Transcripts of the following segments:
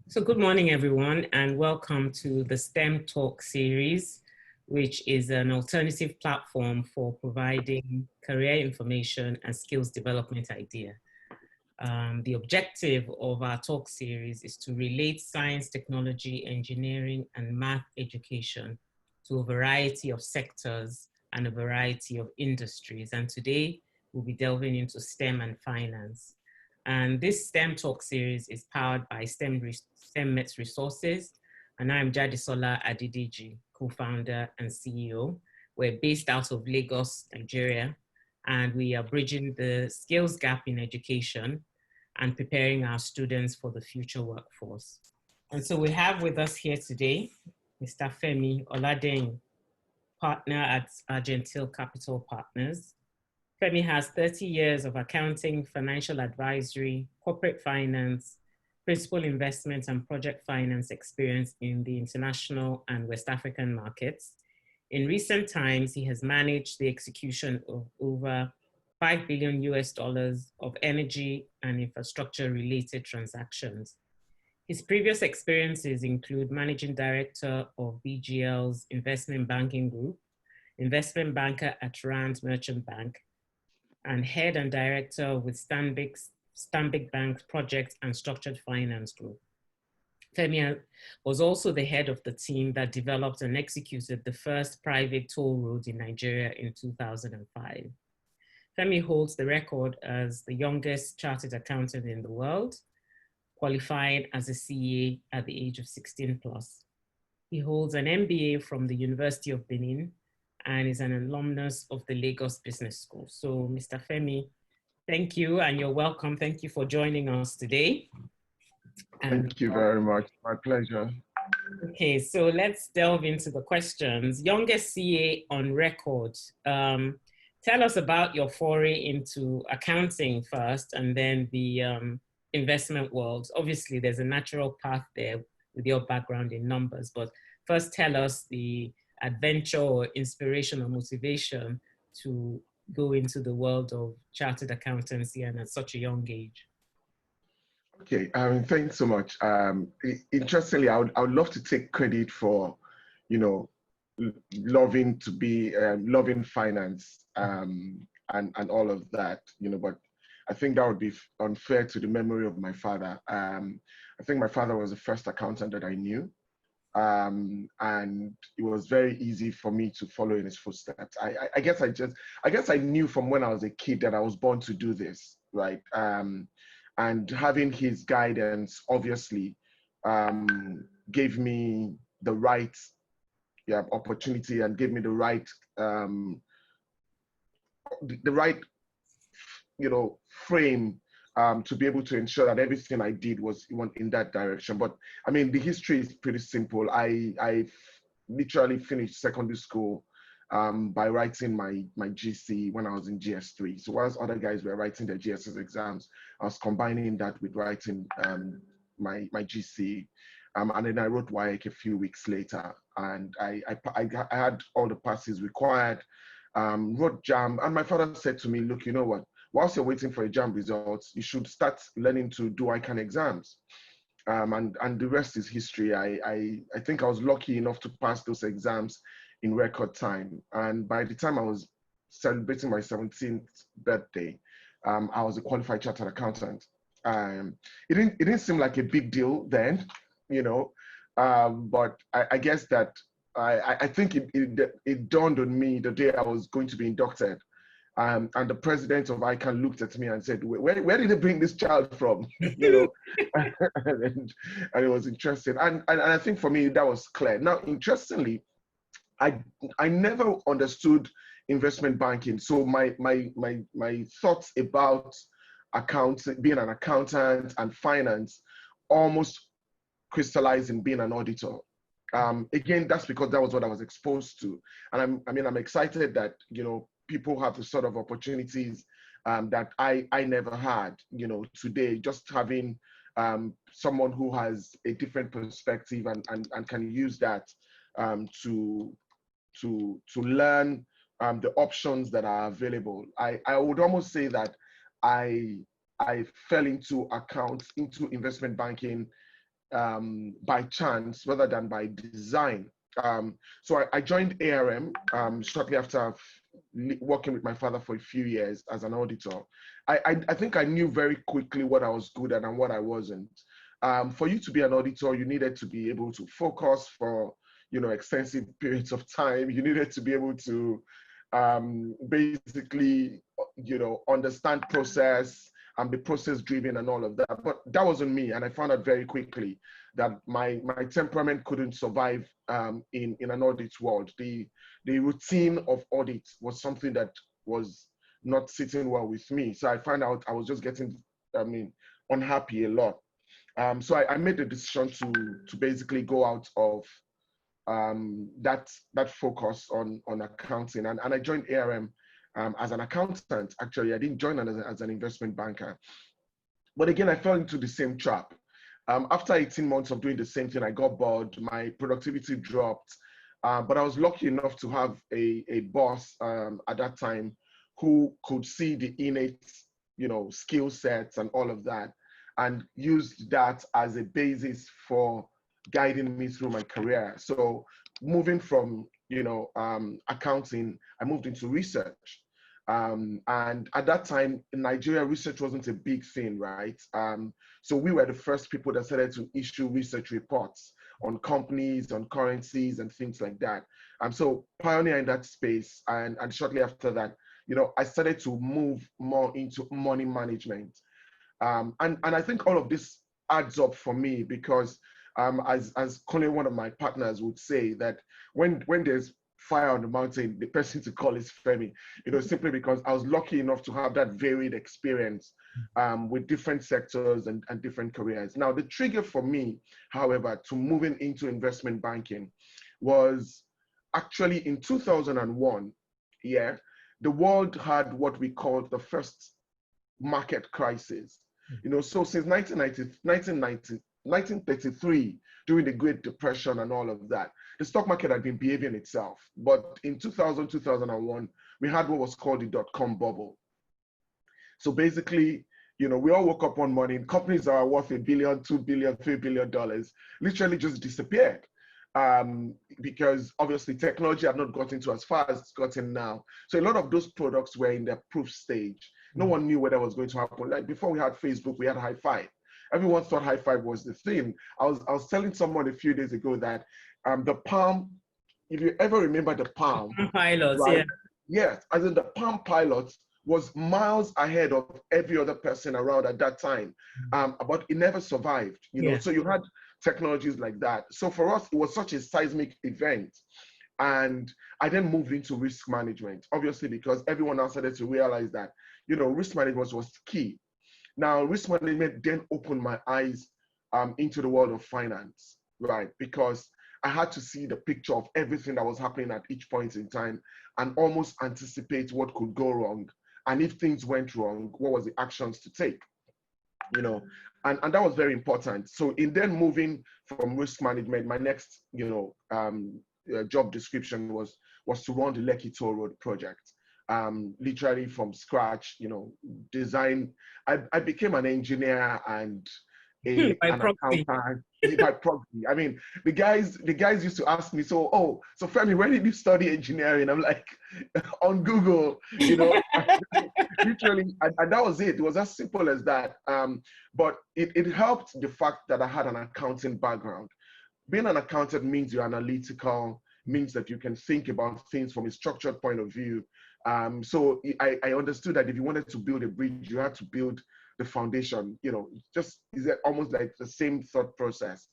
So good morning, everyone, and welcome to the STEM Talk series, which is an alternative platform for providing career information and skills development idea. The objective of our talk series is to relate science, technology, engineering, and math education to a variety of sectors and a variety of industries. And today we'll be delving into STEM and finance. And this STEM Talk series is powered by STEM Met's resources. And I'm Jadisola Adidiji, co-founder and CEO. We're based out of Lagos, Nigeria, and we are bridging the skills gap in education and preparing our students for the future workforce. And so we have with us here today, Mr. Femi Oladehin, partner at Argentil Capital Partners. Femi has 30 years of accounting, financial advisory, corporate finance, principal investment and project finance experience in the international and West African markets. In recent times, he has managed the execution of over $5 billion of energy and infrastructure related transactions. His previous experiences include managing director of BGL's investment banking group, investment banker at Rand Merchant Bank, and head and director with Stanbic Bank's project and structured finance group. Femi was also the head of the team that developed and executed the first private toll road in Nigeria in 2005. Femi holds the record as the youngest chartered accountant in the world, qualifying as a CA at the age of 16 plus. He holds an MBA from the University of Benin and is an alumnus of the Lagos Business School. So Mr. Femi, thank you and you're welcome. Thank you for joining us today. Thank you very much. My pleasure. Okay, so let's delve into the questions. Youngest CA on record. Tell us about your foray into accounting first and then the investment world. Obviously, there's a natural path there with your background in numbers, but first tell us the adventure or inspiration or motivation to go into the world of chartered accountancy and at such a young age. Okay, thanks so much. Interestingly, I would love to take credit for, loving finance and all of that, but I think that would be unfair to the memory of my father. I think my father was the first accountant that I knew. And it was very easy for me to follow in his footsteps. I guess I knew from when I was a kid that I was born to do this, right? And having his guidance obviously gave me the right opportunity and gave me the right frame to be able to ensure that everything I did was in that direction. But I mean, the history is pretty simple. I literally finished secondary school by writing my GC when I was in GS3. So whilst other guys were writing their GSS exams, I was combining that with writing my GC. And then I wrote WAEC a few weeks later, and I had all the passes required, wrote JAM, and my father said to me, look, you know what, whilst you're waiting for a JAM results, you should start learning to do ICANN exams. And the rest is history. I think I was lucky enough to pass those exams in record time. And by the time I was celebrating my 17th birthday, I was a qualified chartered accountant. It didn't seem like a big deal then, but I guess that I think it dawned on me the day I was going to be inducted. And the president of ICANN looked at me and said, where did they bring this child from? and it was interesting. And I think for me, that was clear. Now, interestingly, I never understood investment banking. So my thoughts about being an accountant and finance almost crystallized in being an auditor. Again, that's because that was what I was exposed to. And I'm excited that, people have the sort of opportunities that I never had, today, just having someone who has a different perspective and can use that to learn the options that are available. I would almost say that I fell into investment banking by chance rather than by design. So I joined ARM shortly after working with my father for a few years as an auditor. I think I knew very quickly what I was good at and what I wasn't. For you to be an auditor, you needed to be able to focus for extensive periods of time. You needed to be able to basically understand process and be process driven and all of that. But that wasn't me, and I found out very quickly that my temperament couldn't survive in an audit world. The routine of audit was something that was not sitting well with me. So I found out I was just getting, unhappy a lot. So I made the decision to basically go out of that focus on accounting, and I joined ARM as an accountant. Actually, I didn't join as an investment banker, but again, I fell into the same trap. After 18 months of doing the same thing, I got bored. My productivity dropped, but I was lucky enough to have a boss at that time who could see the innate, skill sets and all of that, and used that as a basis for guiding me through my career. So moving from accounting, I moved into research. And at that time in Nigeria, research wasn't a big thing, right? So we were the first people that started to issue research reports on companies, on currencies, and things like that. So pioneer in that space, and shortly after that, I started to move more into money management. And I think all of this adds up for me because as Connie, one of my partners, would say, that when there's fire on the mountain, the person to call is Femi, simply because I was lucky enough to have that varied experience with different sectors and different careers. Now, the trigger for me, however, to moving into investment banking was actually in 2001. Yeah, the world had what we called the first market crisis. So since 1933, during the Great Depression and all of that, the stock market had been behaving itself. But in 2000, 2001, we had what was called the dot-com bubble. So basically, we all woke up one morning, companies that are worth $1 billion, $2 billion, $3 billion literally just disappeared. Because obviously technology had not gotten to as far as it's gotten now. So a lot of those products were in their proof stage. No one knew whether it was going to happen. Like before we had Facebook, we had high five. Everyone thought high five was the thing. I was telling someone a few days ago that the Palm, if you ever remember the Palm pilots, right? Yeah. Yes, as in the Palm Pilots was miles ahead of every other person around at that time, but it never survived. So you had technologies like that. So for us, it was such a seismic event. And I then moved into risk management, obviously, because everyone else started to realize that, risk management was key. Now, risk management then opened my eyes into the world of finance, right? Because I had to see the picture of everything that was happening at each point in time and almost anticipate what could go wrong. And if things went wrong, what was the actions to take? And that was very important. So in then moving from risk management, my next, job description was to run the Lekki Toll Road project. Literally from scratch, design. I became an engineer and an accountant by proxy. I mean, the guys used to ask me, so Femi, where did you study engineering? I'm like, on Google, literally, and that was it. It was as simple as that. But it helped the fact that I had an accounting background. Being an accountant means you're analytical, means that you can think about things from a structured point of view. So I understood that if you wanted to build a bridge, you had to build the foundation, just is it almost like the same thought process.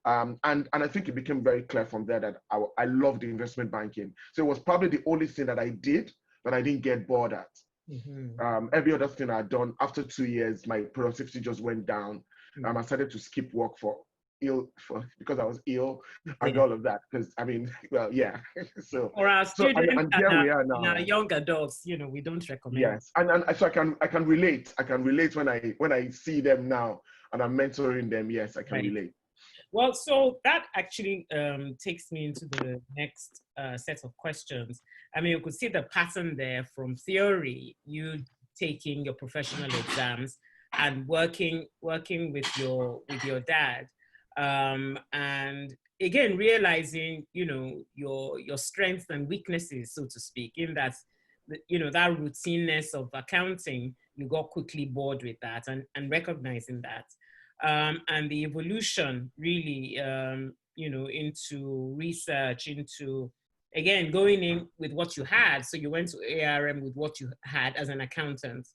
And I think it became very clear from there that I loved investment banking. So it was probably the only thing that I did that I didn't get bored at. Every other thing I'd done, after 2 years, my productivity just went down. I started to skip work because I was ill and all of that. Because so for our students and here we are now. and our young adults, we don't recommend. Yes, and so I can relate. I can relate when I see them now and I'm mentoring them. Yes, I can relate. Well, so that actually takes me into the next set of questions. I mean, you could see the pattern there from theory, you taking your professional exams and working with your dad. And again, realizing, your strengths and weaknesses, so to speak, in that, that routineness of accounting, you got quickly bored with that, and recognizing that. And the evolution really, into research, into, again, going in with what you had. So you went to ARM with what you had as an accountant,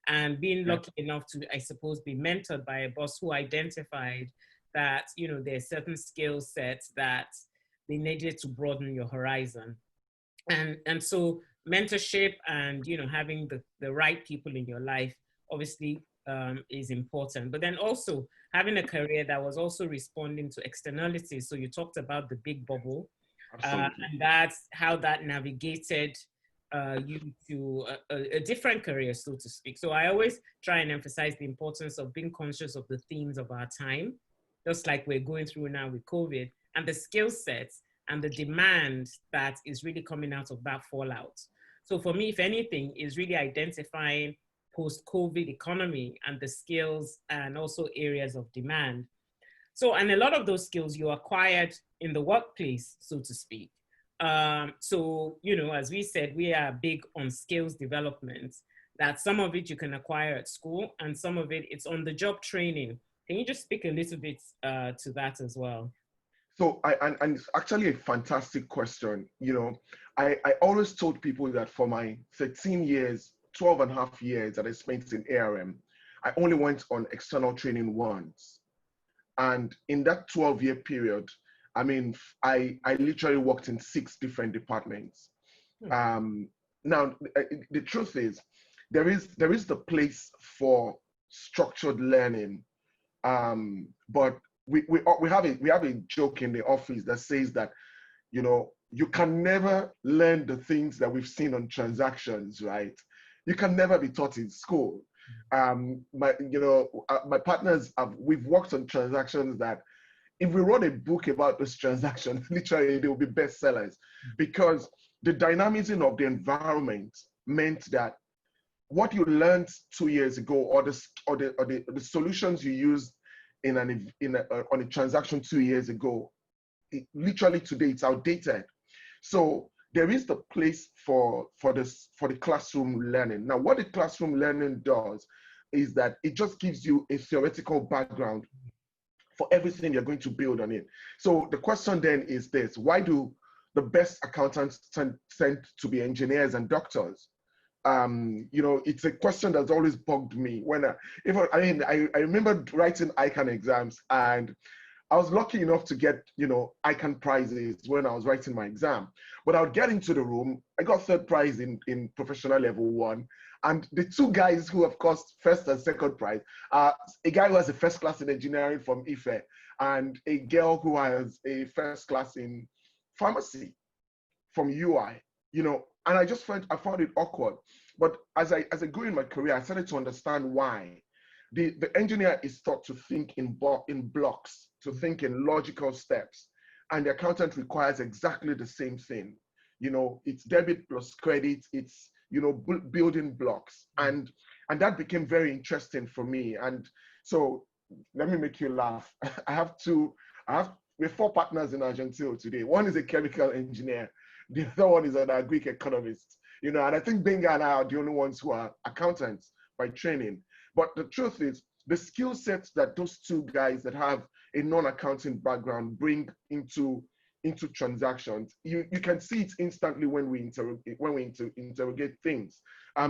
and being Yeah. lucky enough to, I suppose, be mentored by a boss who identified that, there are certain skill sets that they needed to broaden your horizon. And so mentorship and, having the right people in your life, obviously, is important. But then also having a career that was also responding to externalities. So you talked about the big bubble, Absolutely. and that's how that navigated you to a different career, so to speak. So I always try and emphasize the importance of being conscious of the themes of our time, just like we're going through now with COVID, and the skill sets and the demand that is really coming out of that fallout. So for me, if anything, is really identifying post-COVID economy and the skills and also areas of demand. So, and a lot of those skills you acquired in the workplace, so to speak. So, as we said, we are big on skills development, that some of it you can acquire at school and some of it, it's on the job training. Can you just speak a little bit to that as well? So and it's actually a fantastic question. I always told people that for my 13 years, 12 and a half years that I spent in ARM, I only went on external training once. And in that 12-year period, I mean, I literally worked in 6 different departments. Um, Now, the truth is, there is the place for structured learning, but we have a joke in the office that says that you can never learn the things that we've seen on transactions, right? You can never be taught in school. My partners we've worked on transactions that if we wrote a book about those transactions, literally they will be bestsellers, because the dynamism of the environment meant that what you learned 2 years ago, or the solutions you used on a transaction 2 years ago, literally today it's outdated. So there is the place for the classroom learning. Now, what the classroom learning does is that it just gives you a theoretical background for everything you're going to build on it. So the question then is this: why do the best accountants tend to be engineers and doctors? It's a question that's always bugged me. I remember writing ICANN exams, and I was lucky enough to get, ICANN prizes when I was writing my exam. But I would get into the room. I got third prize in professional level 1. And the 2 guys who, of course, first and second prize, a guy who has a first class in engineering from IFE, and a girl who has a first class in pharmacy from UI, and I found it awkward. But as I grew in my career, I started to understand why. The engineer is taught to think in blocks, to think in logical steps, and the accountant requires exactly the same thing. It's debit plus credit. It's building blocks, and that became very interesting for me. And so let me make you laugh. We have 4 partners in Argentil today. One is a chemical engineer. The other one is an Greek economist. And I think Benga and I are the only ones who are accountants by training. But the truth is, the skill sets that those 2 guys that have a non-accounting background bring into transactions, you can see it instantly when we interrogate things.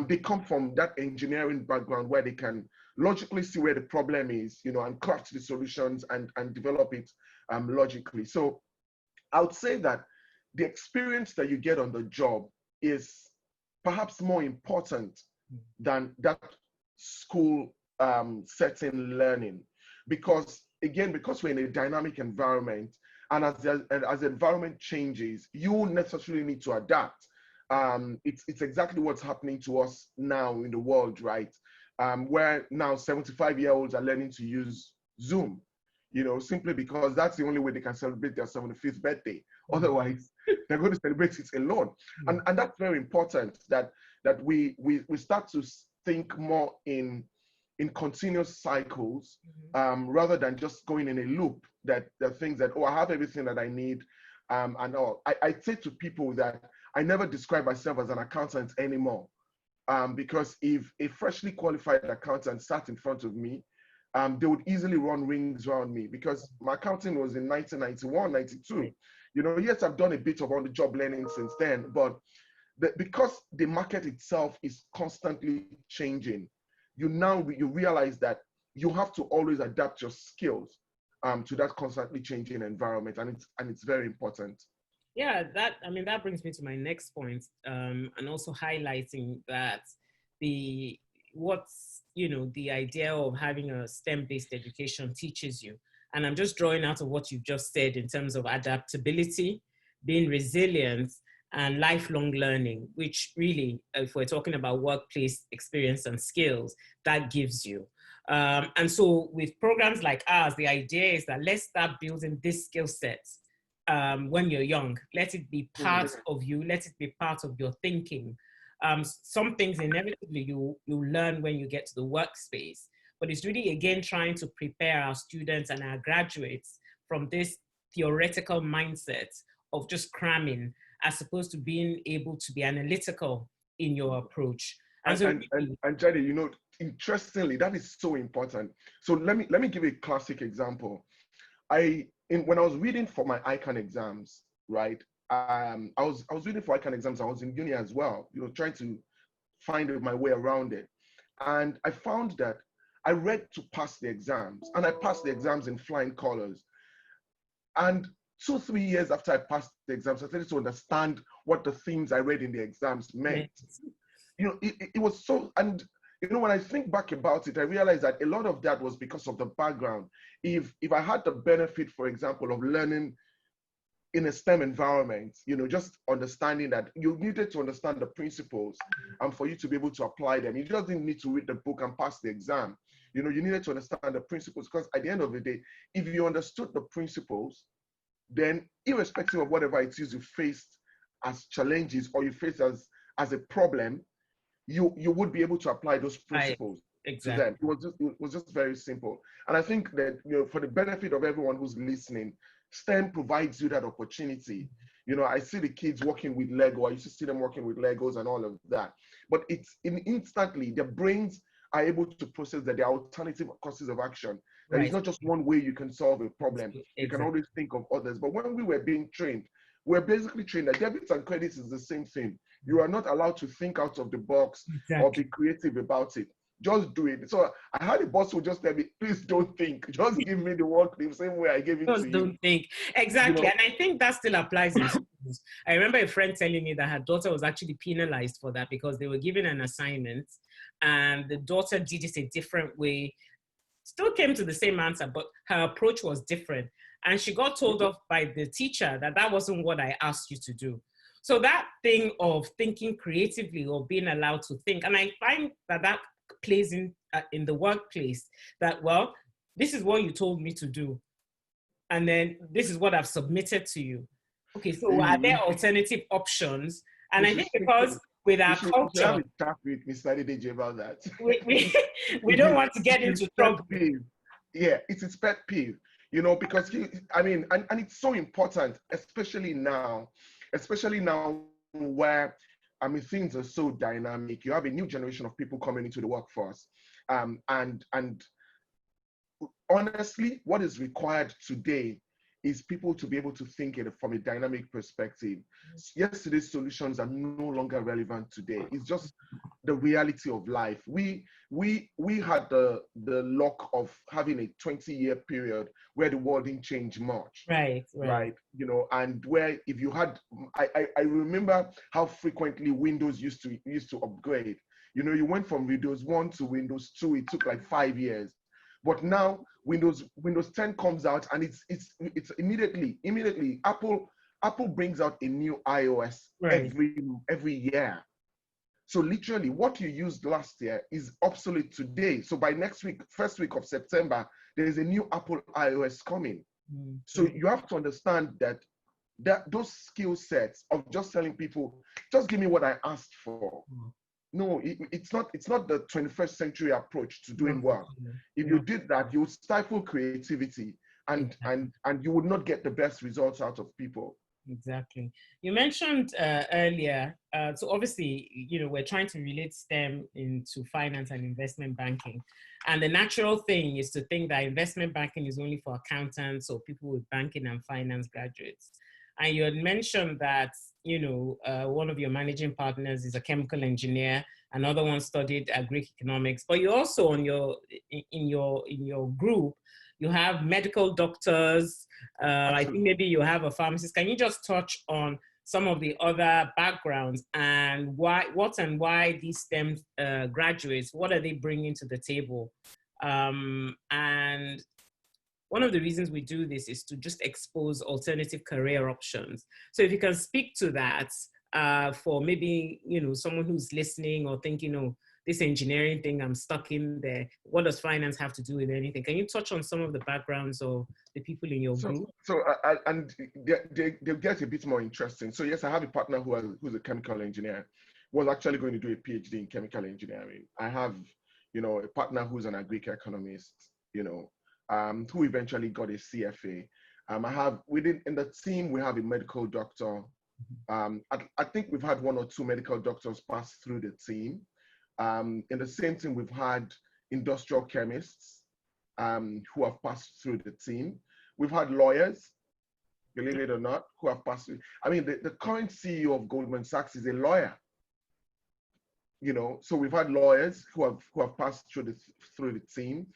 They come from that engineering background where they can logically see where the problem is, and craft the solutions and develop it logically. So I would say that the experience that you get on the job is perhaps more important than that school setting learning, because we're in a dynamic environment, and as the environment changes, you necessarily need to adapt. It's exactly what's happening to us now in the world, right? Where now 75-year-olds are learning to use Zoom, simply because that's the only way they can celebrate their 75th birthday. Otherwise, they're going to celebrate it alone. And that's very important, that we start to think more in in continuous cycles, Mm-hmm. rather than just going in a loop that things that, oh, I have everything that I need. And all. I say to people that I never describe myself as an accountant anymore. Because if a freshly qualified accountant sat in front of me, they would easily run rings around me because my accounting was in 1991, 92. Right. You know, yes, I've done a bit of on-the-job learning since then, but because the market itself is constantly changing, you realize that you have to always adapt your skills to that constantly changing environment, and it's very important. Yeah, that brings me to my next point, and also highlighting that the what's the idea of having a STEM-based education teaches you, and I'm just drawing out of what you've just said in terms of adaptability, being resilient, and lifelong learning, which really, if we're talking about workplace experience and skills, that gives you. And so with programs like ours, the idea is that let's start building this skill set when you're young. Let it be part of you. Let it be part of your thinking. Some things inevitably you learn when you get to the workspace, but it's really again trying to prepare our students and our graduates from this theoretical mindset of just cramming, as opposed to being able to be analytical in your approach. And so, And Jenny, you know, interestingly, that is so important. So let me give a classic example. When I was reading for my ICANN exams, right? I was reading for ICANN exams. I was in uni as well, you know, trying to find my way around it. And I found that I read to pass the exams, and I passed the exams in flying colors. And 2, 3 years after I passed the exams, I started to understand what the themes I read in the exams meant. You know, it was so, and you know, when I think back about it, I realized that a lot of that was because of the background. If I had the benefit, for example, of learning in a STEM environment, you know, just understanding that you needed to understand the principles and for you to be able to apply them. You just didn't need to read the book and pass the exam. You know, you needed to understand the principles, because at the end of the day, if you understood the principles, then irrespective of whatever it is you faced as challenges or you faced as a problem, you would be able to apply those principles to exactly. them. It was just very simple. And I think that, you know, for the benefit of everyone who's listening, STEM provides you that opportunity. You know, I see the kids working with Lego. I used to see them working with Legos and all of that. But it's instantly their brains are able to process that there are alternative courses of action. That Right. it's not just one way you can solve a problem. Exactly. You can always think of others. But when we were being trained, we're basically trained that debits and credits is the same thing. You are not allowed to think out of the box or be creative about it. Just do it. So I had a boss who just tell me, please don't think. Just give me the work the same way I gave it Just to you. don't think. Exactly. You know? And I think that still applies in schools. I remember a friend telling me that her daughter was actually penalized for that because they were given an assignment and the daughter did it a different way, still came to the same answer, but her approach was different. And she got told off by the teacher that that wasn't what I asked you to do. So that thing of thinking creatively or being allowed to think, and I find that that plays in the workplace, that, well, this is what you told me to do. And then this is what I've submitted to you. Okay, so are there alternative options? And I think because with our you should have culture, a chat with Mr. Adedeji about that. we don't want to get into trouble. Yeah, it's his pet peeve, you know, because and it's so important, especially now where things are so dynamic. You have a new generation of people coming into the workforce, and honestly, what is required today is people to be able to think it from a dynamic perspective. Yesterday's solutions are no longer relevant today. It's just the reality of life. We had the luck of having a 20-year period where the world didn't change much. Right. You know, and where if you had, I remember how frequently Windows used to upgrade. You know, you went from Windows 1 to Windows 2, it took like 5 years. But now Windows 10 comes out, and it's immediately Apple brings out a new iOS every year. So literally what you used last year is obsolete today. So by next week, first week of September, there is a new Apple iOS coming. So you have to understand that those skill sets of just telling people, just give me what I asked for. no, it's not the 21st century approach to doing Not work. If you not did that, you would stifle creativity, and exactly. you would not get the best results out of people. Exactly. You mentioned earlier, so obviously, we're trying to relate STEM into finance and investment banking. And the natural thing is to think that investment banking is only for accountants or people with banking and finance graduates. And you had mentioned that, one of your managing partners is a chemical engineer, another one studied Greek economics, but you also in your group, you have medical doctors, I think Absolutely. maybe you have a pharmacist. Can you just touch on some of the other backgrounds and why these STEM graduates, what are they bringing to the table? And one of the reasons we do this is to just expose alternative career options. So if you can speak to that for maybe, someone who's listening or thinking, oh, this engineering thing, I'm stuck in there. What does finance have to do with anything? Can you touch on some of the backgrounds of the people in your So, group? and they get a bit more interesting. So yes, I have a partner who's a chemical engineer, was actually going to do a PhD in chemical engineering. I have, a partner who's an Greek economist, who eventually got a CFA. I have in the team we have a medical doctor. I think we've had one or two medical doctors pass through the team. In the same team, we've had industrial chemists who have passed through the team. We've had lawyers, believe it or not, who have passed through. I mean, the current CEO of Goldman Sachs is a lawyer. So we've had lawyers who have passed through the team.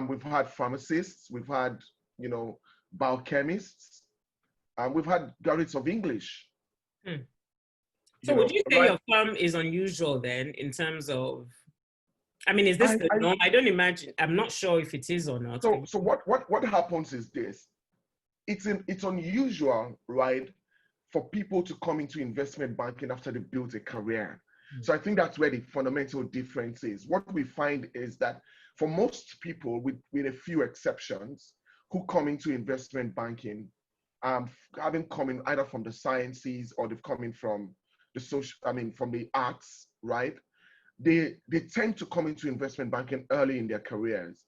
We've had pharmacists, we've had, biochemists, we've had graduates of English. Hmm. So would you say right? your firm is unusual then in terms of, I mean, is this I, the I norm? I don't imagine, I'm not sure if it is or not. so what happens is this. It's unusual, right, for people to come into investment banking after they've built a career. So I think that's where the fundamental difference is. What we find is that for most people, with a few exceptions, who come into investment banking, having come in either from the sciences or they've come in from from the arts, right? They tend to come into investment banking early in their careers.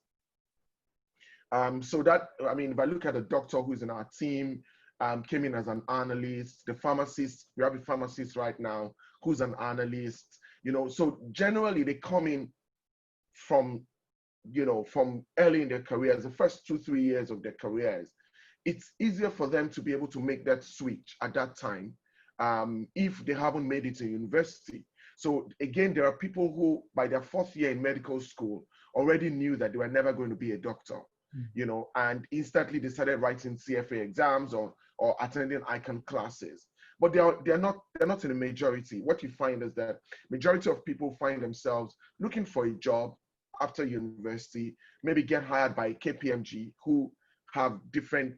So that, if I look at a doctor who's in our team, came in as an analyst, the pharmacist, we have a pharmacist right now who's an analyst, so generally they come in from, from early in their careers, the first 2-3 years of their careers. It's easier for them to be able to make that switch at that time if they haven't made it to university. So again, there are people who by their 4th year in medical school already knew that they were never going to be a doctor. And instantly they started writing CFA exams or attending icon classes. But they're not in the majority. What you find is that majority of people find themselves looking for a job after university, maybe get hired by KPMG, who have different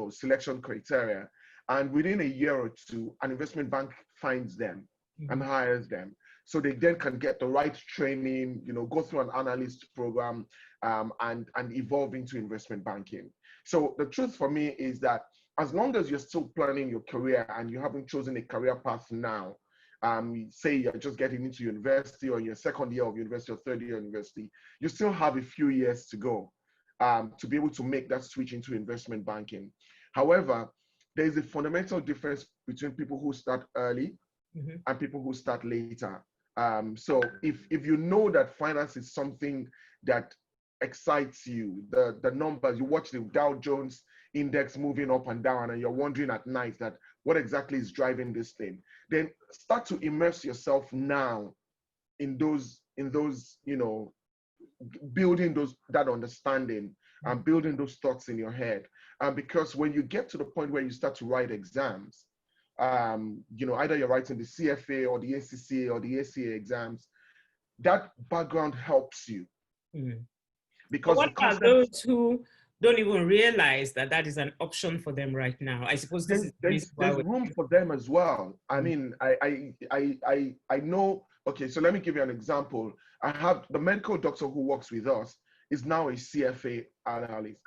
selection criteria, and within a year or two, an investment bank finds them and hires them. So they then can get the right training, go through an analyst program, and evolve into investment banking. So the truth for me is that as long as you're still planning your career and you haven't chosen a career path now, say you're just getting into university or your 2nd year of university or 3rd year of university, you still have a few years to go to be able to make that switch into investment banking. However, there is a fundamental difference between people who start early and people who start later. So if you know that finance is something that excites you, the numbers, you watch the Dow Jones index moving up and down and you're wondering at night that what exactly is driving this thing, then start to immerse yourself now in those building that understanding and building those thoughts in your head. Because when you get to the point where you start to write exams, either you're writing the CFA or the ACCA or the ACA exams, that background helps you. Because what about those who don't even realize that that is an option for them right now? I suppose this is the reason why there's room for them as well. I mean, I know. Okay, so let me give you an example. I have the medical doctor who works with us is now a CFA analyst.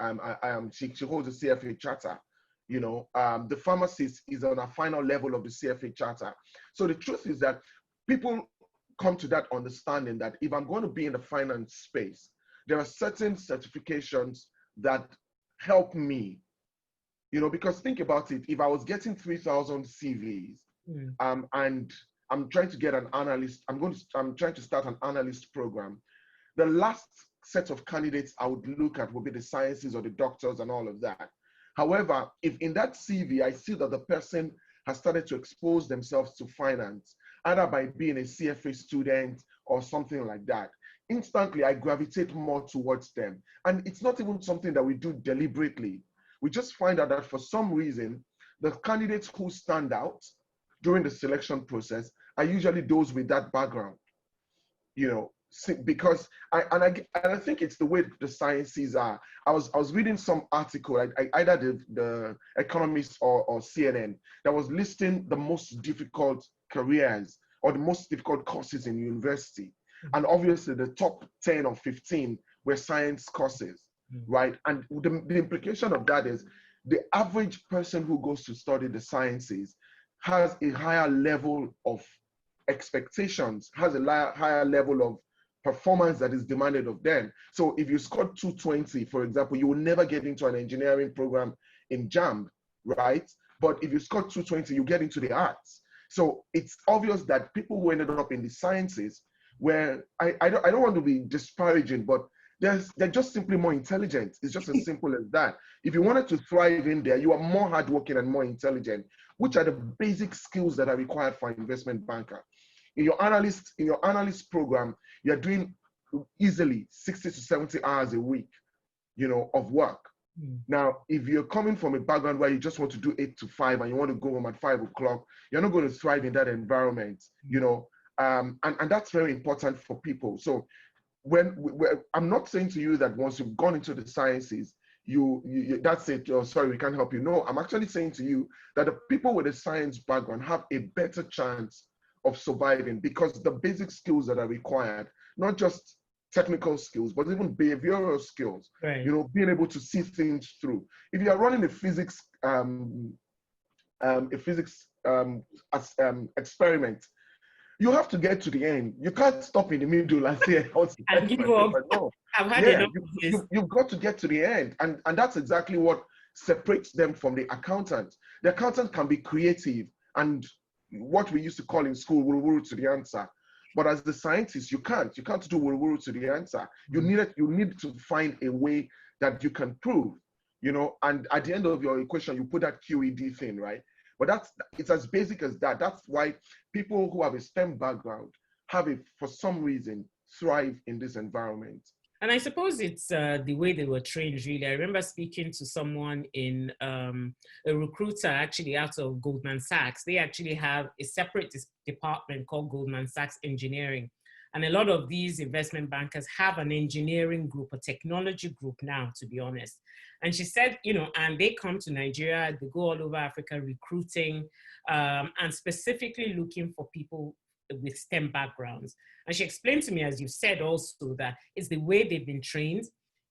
She holds a CFA charter. The pharmacist is on a final level of the CFA charter. So the truth is that people come to that understanding that if I'm going to be in the finance space, there are certain certifications that help me, because think about it. If I was getting 3,000 CVs, and I'm trying to get an analyst, I'm trying to start an analyst program. The last set of candidates I would look at would be the sciences or the doctors and all of that. However, if in that CV, I see that the person has started to expose themselves to finance, either by being a CFA student or something like that, instantly I gravitate more towards them. And it's not even something that we do deliberately. We just find out that for some reason, the candidates who stand out during the selection process are usually those with that background, because I think it's the way the sciences are. I was reading some article, either the Economist or CNN, that was listing the most difficult careers or the most difficult courses in university. And obviously the top 10 or 15 were science courses, right? And the implication of that is the average person who goes to study the sciences has a higher level of expectations, has a higher level of performance that is demanded of them. So if you scored 220, for example, you will never get into an engineering program in JAMB, right? But if you scored 220, you get into the arts. So it's obvious that people who ended up in the sciences, where I don't want to be disparaging, but they're just simply more intelligent. It's just as simple as that. If you wanted to thrive in there, you are more hardworking and more intelligent, which are the basic skills that are required for an investment banker. In your analyst program, you're doing easily 60 to 70 hours a week, of work. Now, if you're coming from a background where you just want to do 8 to 5 and you want to go home at 5 o'clock, you're not going to thrive in that environment, and that's very important for people. So I'm not saying to you that once you've gone into the sciences, you that's it, oh, sorry, we can't help you. No, I'm actually saying to you that the people with a science background have a better chance of surviving, because the basic skills that are required, not just technical skills, but even behavioral skills, right. Being able to see things through. If you are running a physics experiment, you have to get to the end. You can't stop in the middle and say, And give up. no. I've had Yeah, enough of this. you've got to get to the end. And that's exactly what separates them from the accountant. The accountant can be creative and what we used to call in school, wuru to the answer. But as the scientist, you can't do wuru to the answer. You need to find a way that you can prove, and at the end of your equation, you put that QED thing, right? But it's as basic as that. That's why people who have a STEM background for some reason, thrive in this environment. And I suppose it's the way they were trained, really. I remember speaking to someone in a recruiter actually out of Goldman Sachs. They actually have a separate department called Goldman Sachs Engineering. And a lot of these investment bankers have an engineering group, a technology group now, to be honest. And she said, and they come to Nigeria, they go all over Africa recruiting, and specifically looking for people with STEM backgrounds. And she explained to me, as you said also, that it's the way they've been trained,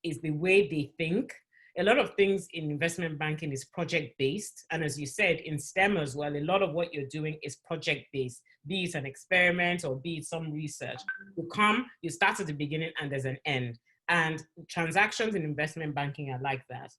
it's the way they think. A lot of things in investment banking is project-based. And as you said, in STEM as well, a lot of what you're doing is project-based, be it an experiment or be it some research. You start at the beginning and there's an end. And transactions in investment banking are like that.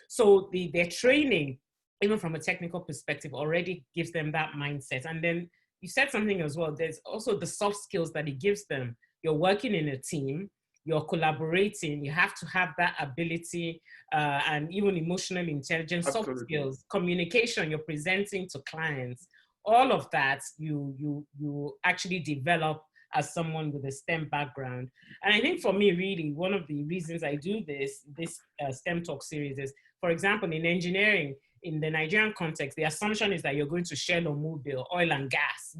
So their training, even from a technical perspective, already gives them that mindset. And then you said something as well. There's also the soft skills that it gives them. You're working in a team, you're collaborating, you have to have that ability and even emotional intelligence, Absolutely. soft skills, communication, you're presenting to clients. All of that you actually develop as someone with a STEM background. And I think for me, really, one of the reasons I do this STEM Talk series is, for example, in engineering, in the Nigerian context, the assumption is that you're going to Shell or Mobil, oil and gas,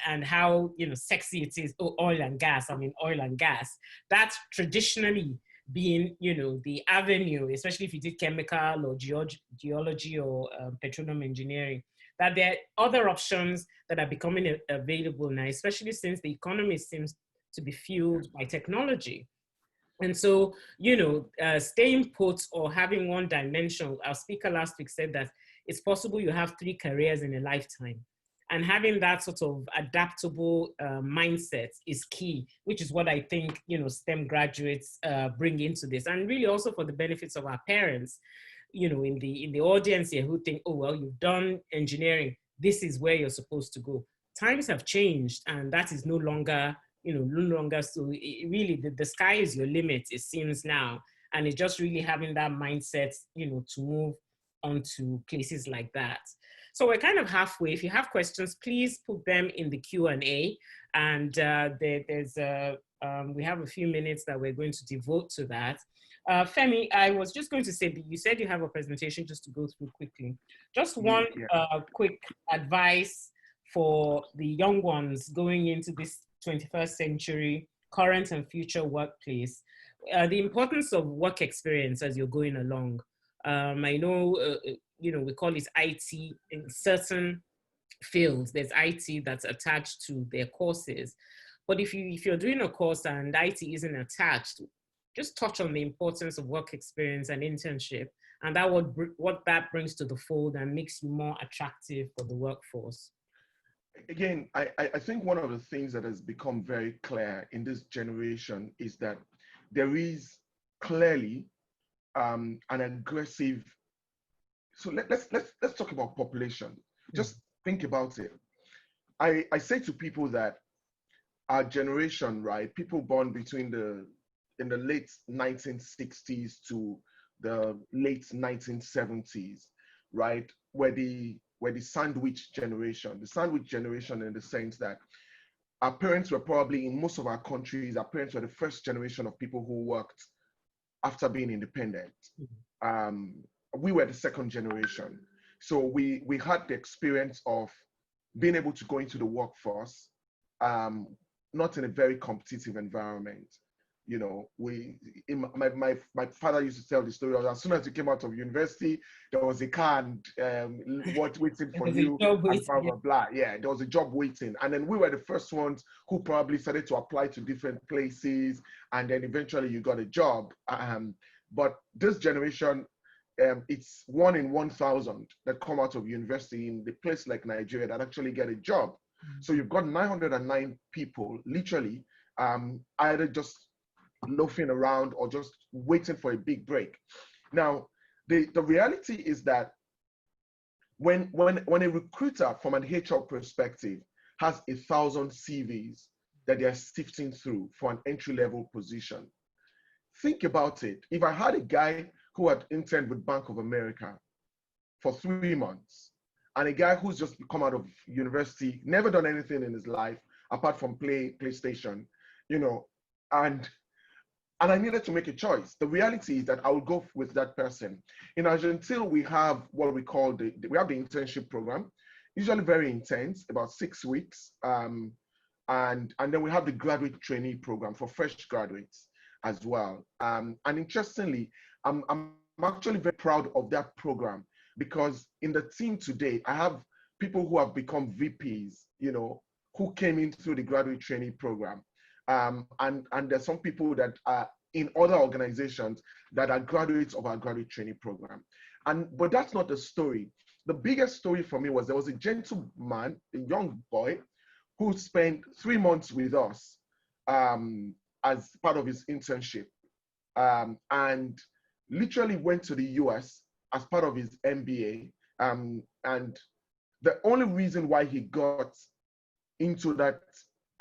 and how, sexy it is, oil and gas, oil and gas. That's traditionally been, the avenue, especially if you did chemical or geology or petroleum engineering, that there are other options that are becoming available now, especially since the economy seems to be fueled by technology. And so, staying put or having one dimension, our speaker last week said that it's possible you have 3 careers in a lifetime. And having that sort of adaptable mindset is key, which is what I think, STEM graduates bring into this. And really also for the benefits of our parents, in the audience here who think, oh, well, you've done engineering, this is where you're supposed to go. Times have changed, and that is no longer, so really the sky is your limit, it seems now. And it's just really having that mindset, to move on to places like that. So we're kind of halfway. If you have questions, please put them in the Q&A. And we have a few minutes that we're going to devote to that. Femi, I was just going to say that you said you have a presentation just to go through quickly. Just one quick advice for the young ones going into this 21st century, current and future workplace. The importance of work experience as you're going along. I know, we call it IT in certain fields. There's IT that's attached to their courses. But if you're doing a course and IT isn't attached, just touch on the importance of work experience and internship, and that what that brings to the fold and makes you more attractive for the workforce. Again, I think one of the things that has become very clear in this generation is that there is clearly an aggressive. So let's talk about population. Just think about it. I say to people that our generation, right, people born in the late 1960s to the late 1970s, right, were the sandwich generation. The sandwich generation in the sense that our parents were probably, in most of our countries, our parents were the first generation of people who worked after being independent. We were the second generation. So we had the experience of being able to go into the workforce, not in a very competitive environment. My father used to tell the story of, as soon as you came out of university, there was a car and waiting for you, and blah, blah, blah. Yeah, there was a job waiting. And then we were the first ones who probably started to apply to different places, and then eventually you got a job. But this generation, it's 1 in 1,000 that come out of university in the place like Nigeria that actually get a job. So you've got 909 people, literally, either just loafing around or just waiting for a big break. Now, the reality is that when a recruiter from an HR perspective has 1,000 CVs that they're sifting through for an entry-level position, think about it. If I had a guy who had interned with Bank of America for 3 months, and a guy who's just come out of university, never done anything in his life apart from play PlayStation, and I needed to make a choice. The reality is that I will go with that person. In Argentil, we have what we call the internship program, usually very intense, about 6 weeks. And then we have the graduate trainee program for fresh graduates as well. And interestingly, I'm actually very proud of that program, because in the team today, I have people who have become VPs, who came in through the graduate trainee program. And there's some people that are in other organizations that are graduates of our graduate training program. But that's not the story. The biggest story for me was there was a gentleman, a young boy, who spent 3 months with us as part of his internship, and literally went to the US as part of his MBA. And the only reason why he got into that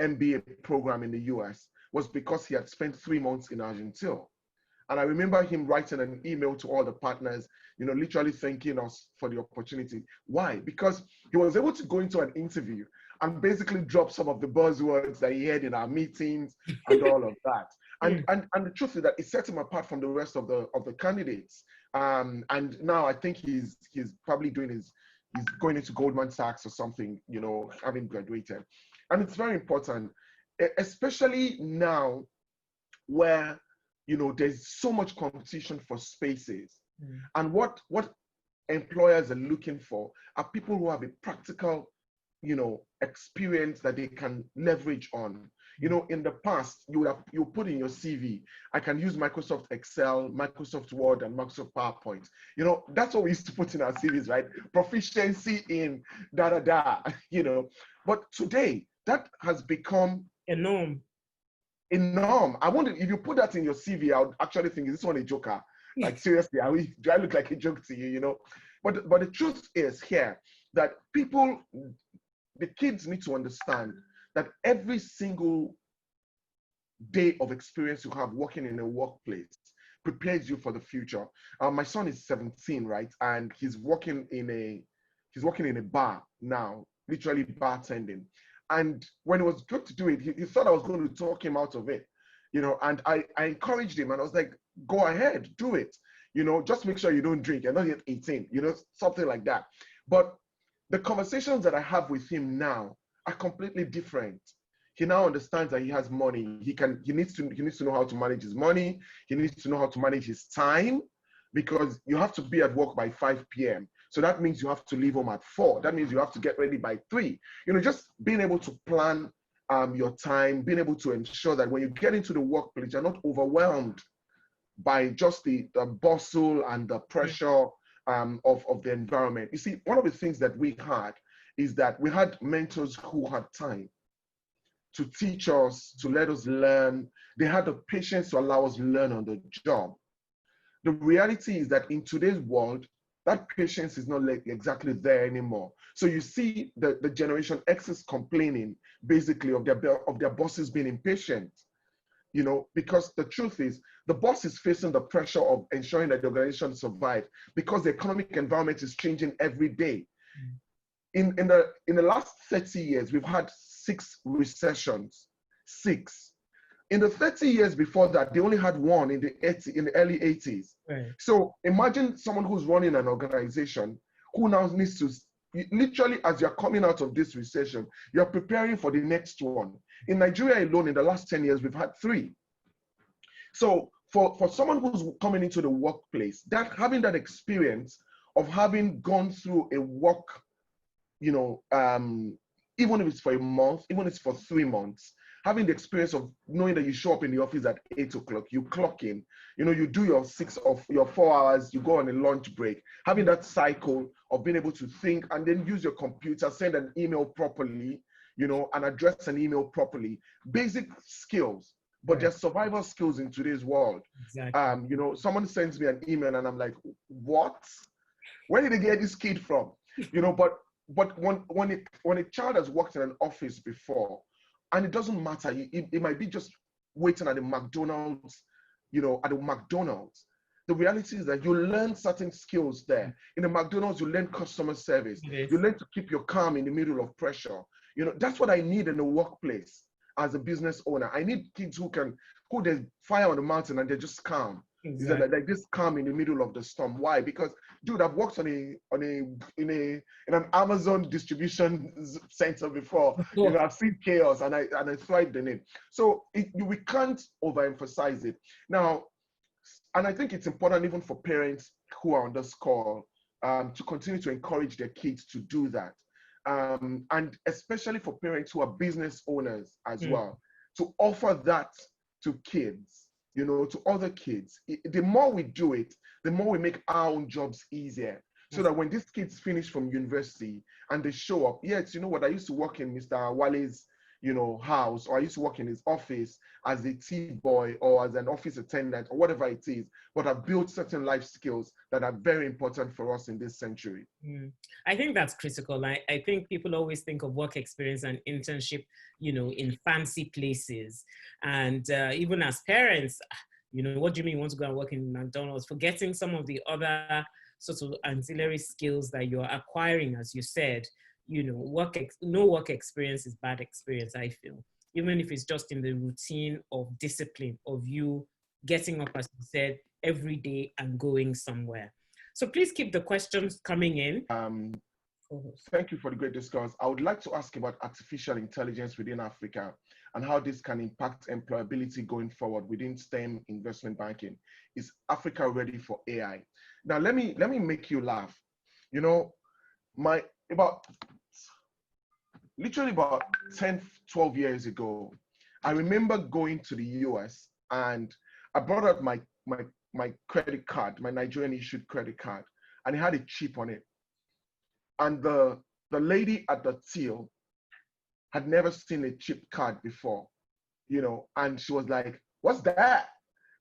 MBA program in the US was because he had spent 3 months in Argentil. And I remember him writing an email to all the partners, literally thanking us for the opportunity. Why? Because he was able to go into an interview and basically drop some of the buzzwords that he had in our meetings and all of that. And the truth is that it set him apart from the rest of the candidates. And now I think he's probably he's going into Goldman Sachs or something, having graduated. And it's very important, especially now where, there's so much competition for spaces. And what employers are looking for are people who have a practical experience that they can leverage on. In the past, you put in your CV, I can use Microsoft Excel, Microsoft Word, and Microsoft PowerPoint. That's what we used to put in our CVs, right? Proficiency in da da da, But today, that has become a norm. I wonder if you put that in your CV, I would actually think, is this one a joker? Like, seriously, do I look like a joke to you? But the truth is here that the kids need to understand that every single day of experience you have working in a workplace prepares you for the future. My son is 17, right? And he's working in a bar now, literally bartending. And when he was good to do it, he thought I was going to talk him out of it, and I encouraged him and I was like, go ahead, do it. Just make sure you don't drink. You're not yet 18, something like that. But the conversations that I have with him now are completely different. He now understands that he has money. He needs to know how to manage his money. He needs to know how to manage his time, because you have to be at work by 5 p.m. So that means you have to leave home at 4. That means you have to get ready by 3. Just being able to plan your time, being able to ensure that when you get into the workplace, you're not overwhelmed by just the bustle and the pressure of the environment. You see, one of the things that we had is that we had mentors who had time to teach us, to let us learn. They had the patience to allow us to learn on the job. The reality is that in today's world, that patience is not exactly there anymore. So you see the Generation X is complaining basically of their bosses being impatient, because the truth is the boss is facing the pressure of ensuring that the organization survives, because the economic environment is changing every day. In the last 30 years, we've had 6 recessions. 6. In the 30 years before that, they only had one in the early 80s. Right. So imagine someone who's running an organization who now needs to, literally, as you're coming out of this recession, you're preparing for the next one. In Nigeria alone, in the last 10 years, we've had 3. So for someone who's coming into the workplace, having that experience of having gone through a work, even if it's for a month, even if it's for 3 months, having the experience of knowing that you show up in the office at 8 o'clock, you clock in, you do your 4 hours, you go on a lunch break, having that cycle of being able to think and then use your computer, send an email properly, and address an email properly. Basic skills, but Right. they're survival skills in today's world. Exactly. Someone sends me an email and I'm like, what? Where did they get this kid from? But when a child has worked in an office before, and it doesn't matter, it might be just waiting at the McDonald's, the reality is that you learn certain skills there. In the McDonald's, you learn customer service. Yes. You learn to keep your calm in the middle of pressure. That's what I need in the workplace as a business owner. I need kids who there's fire on the mountain and they're just calm. Exactly. Like this calm in the middle of the storm. Why? Because, dude, I've worked in an Amazon distribution center before. I've seen chaos and I thrived in it. So we can't overemphasize it. Now, and I think it's important even for parents who are on this call to continue to encourage their kids to do that. And especially for parents who are business owners as well, to offer that to kids. To other kids. The more we do it, the more we make our own jobs easier. So that when these kids finish from university and they show up, yes, you know what, I used to work in Mr. Wale's, house, or I used to work in his office as a tea boy or as an office attendant or whatever it is, but I've built certain life skills that are very important for us in this century. I think that's critical. I think people always think of work experience and internship, in fancy places. And even as parents, what do you mean you want to go and work in McDonald's? Forgetting some of the other sort of ancillary skills that you're acquiring, as you said. No work experience is bad experience, I feel. Even if it's just in the routine of discipline, of you getting up, as you said, every day and going somewhere. So please keep the questions coming in. Thank you for the great discourse. I would like to ask about artificial intelligence within Africa and how this can impact employability going forward within S.T.E.M investment banking. Is Africa ready for AI? Now, let me make you laugh. literally about 10, 12 years ago, I remember going to the US and I brought out my credit card, my Nigerian issued credit card, and it had a chip on it. And the lady at the till had never seen a chip card before, you know, and she was like, "What's that?"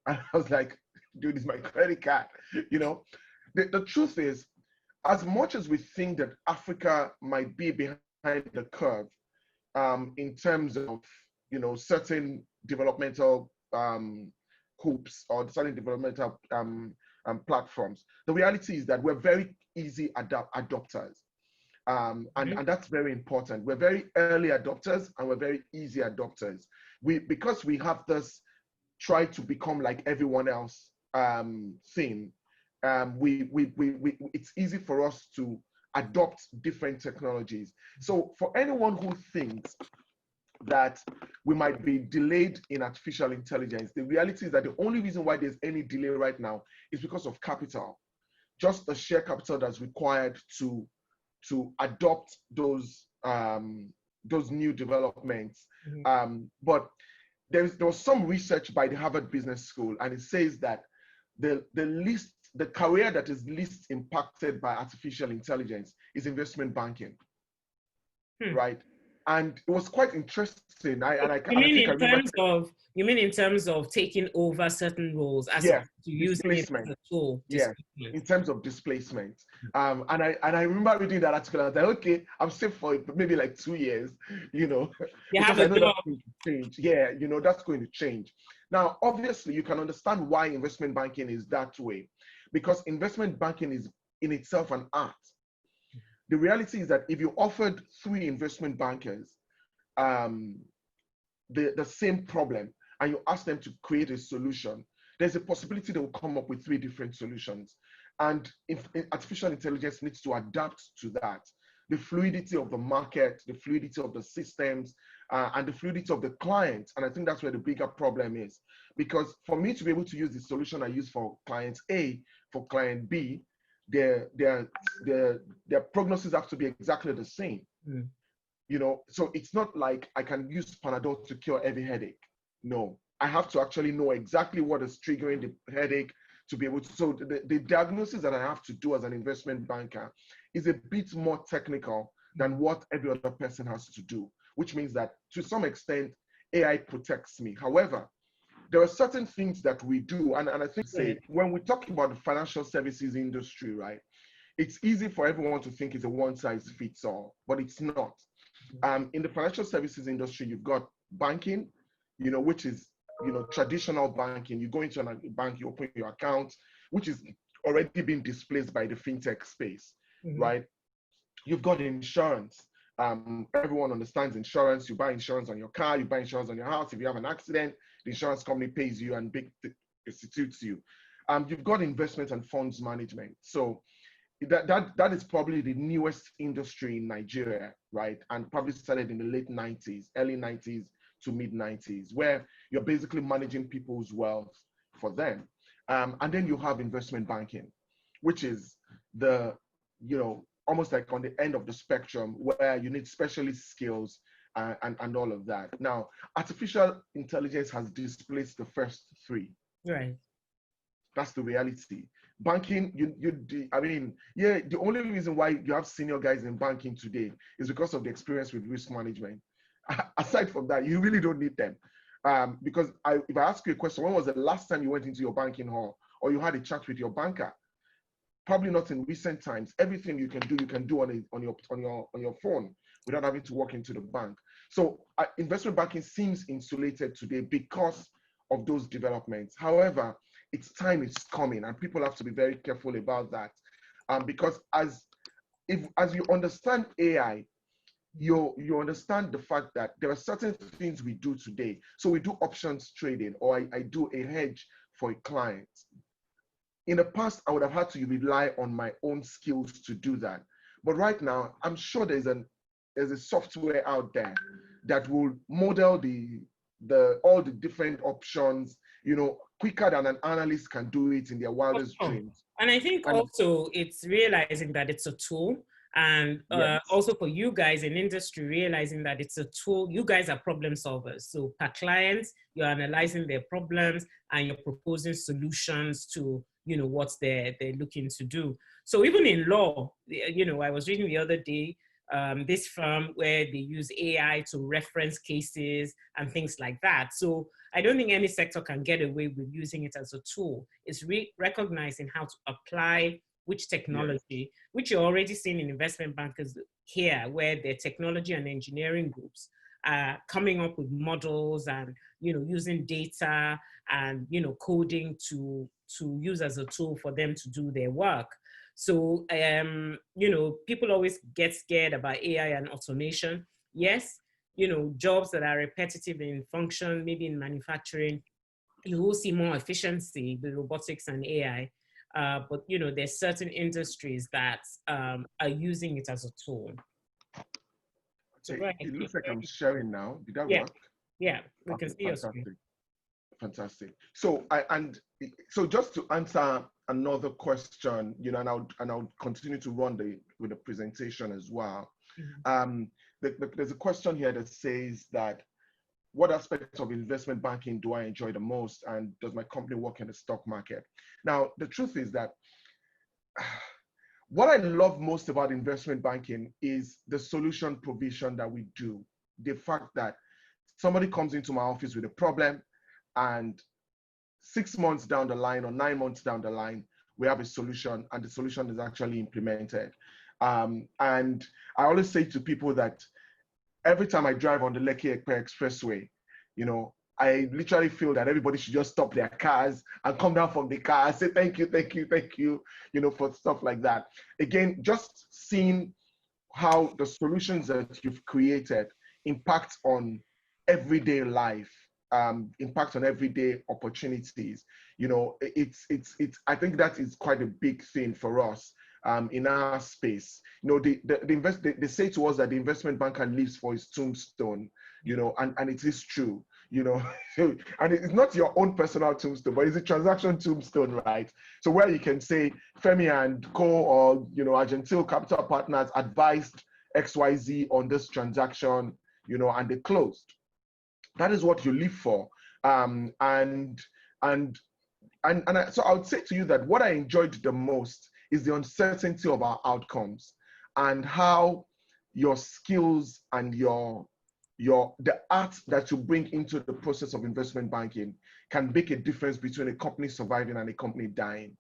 And I was like, "Dude, it's my credit card." You know, the truth is, as much as we think that Africa might be behind the curve in terms of, you know, certain developmental hoops or certain developmental platforms, the reality is that we're very easy adopters. And that's very important. We're very early adopters and we're very easy adopters. Because we have this try to become like everyone else thing, it's easy for us to adopt different technologies. So for anyone who thinks that we might be delayed in artificial intelligence, the reality is that the only reason why there's any delay right now is because of capital, just the sheer capital that's required to adopt those new developments. But there was some research by the Harvard Business School, and it says that the career that is least impacted by artificial intelligence is investment banking, right? And it was quite interesting. You mean in terms of taking over certain roles as opposed to using it as a tool? Yes, in terms of displacement. And I remember reading that article. I was like, okay, I'm safe for maybe like 2 years, you know, because I know that's going to change. Yeah, you know, that's going to change. Now, obviously, you can understand why investment banking is that way, because investment banking is in itself an art. The reality is that if you offered 3 investment bankers the same problem and you ask them to create a solution, there's a possibility they will come up with 3 different solutions. And if artificial intelligence needs to adapt to that, the fluidity of the market, the fluidity of the systems, and the fluidity of the client. And I think that's where the bigger problem is. Because for me to be able to use the solution I use for client A, for client B, their prognosis have to be exactly the same. You know, so it's not like I can use Panadol to cure every headache. No, I have to actually know exactly what is triggering the headache to be able to. So the diagnosis that I have to do as an investment banker is a bit more technical than what every other person has to do, which means that to some extent, AI protects me. However, there are certain things that we do, and I think when we talk about the financial services industry, right, it's easy for everyone to think it's a one-size-fits-all, but it's not. In the financial services industry, you've got banking, you know, which is, you know, traditional banking. You go into a bank, you open your account, which is already been displaced by the fintech space, right? You've got insurance. Everyone understands insurance. You buy insurance on your car, you buy insurance on your house. If you have an accident, the insurance company pays you and restitutes you. You've got investment and funds management. So that is probably the newest industry in Nigeria, right? And probably started in the late 90s, early 90s to mid 90s, where you're basically managing people's wealth for them. And then you have investment banking, which is the, you know, almost like on the end of the spectrum where you need specialist skills and all of that. Now, artificial intelligence has displaced the first 3. Right. That's the reality. Banking, the only reason why you have senior guys in banking today is because of the experience with risk management. Aside from that, you really don't need them. Because if I ask you a question, when was the last time you went into your banking hall or you had a chat with your banker? Probably not in recent times. Everything you can do on your phone without having to walk into the bank. So investment banking seems insulated today because of those developments. However, its time is coming, and people have to be very careful about that, because as you understand AI, you understand the fact that there are certain things we do today. So we do options trading, or I do a hedge for a client. In the past, I would have had to rely on my own skills to do that. But right now, I'm sure there's a software out there that will model all the different options, you know, quicker than an analyst can do it in their wildest dreams. And I think also it's realizing that it's a tool And Yes. also for you guys in industry, realizing that it's a tool, you guys are problem solvers. So per client, you're analyzing their problems and you're proposing solutions to, you know, what they're looking to do. So even in law, you know, I was reading the other day, this firm where they use AI to reference cases and things like that. So I don't think any sector can get away with using it as a tool. It's recognizing how to apply which technology, Yes. which you're already seeing in investment bankers here, where their technology and engineering groups are coming up with models and, you know, using data and, you know, coding to use as a tool for them to do their work. So, you know, people always get scared about AI and automation. Yes, you know, jobs that are repetitive in function, maybe in manufacturing, you will see more efficiency with robotics and AI. But you know, there's certain industries that are using it as a tool. So Okay, go ahead. it looks like I'm sharing now. Did that Yeah, work? yeah, we can Okay, see your screen. fantastic. Fantastic. So so just to answer another question, you know, and I'll continue to run with the presentation as well. Mhm. There's a question here that says that what aspects of investment banking do I enjoy the most, and does my company work in the stock market? Now, the truth is that what I love most about investment banking is the solution provision that we do. The fact that somebody comes into my office with a problem, and 6 months down the line or 9 months down the line, we have a solution, and the solution is actually implemented. And I always say to people that every time I drive on the Lekki Ekpe Expressway, you know, I literally feel that everybody should just stop their cars and come down from the car and say, thank you, thank you, thank you, you know, for stuff like that. Again, just seeing how the solutions that you've created impact on everyday life, impact on everyday opportunities. You know, I think that is quite a big thing for us in our space. You know, they say to us that the investment banker lives for his tombstone, you know, and it is true, you know, and it's not your own personal tombstone, but it's a transaction tombstone, right? So where you can say Femi and Co, or, you know, Argentil Capital Partners advised XYZ on this transaction, you know, and they closed. That is what you live for. So I would say to you that what I enjoyed the most is the uncertainty of our outcomes, and how your skills and the art that you bring into the process of investment banking can make a difference between a company surviving and a company dying.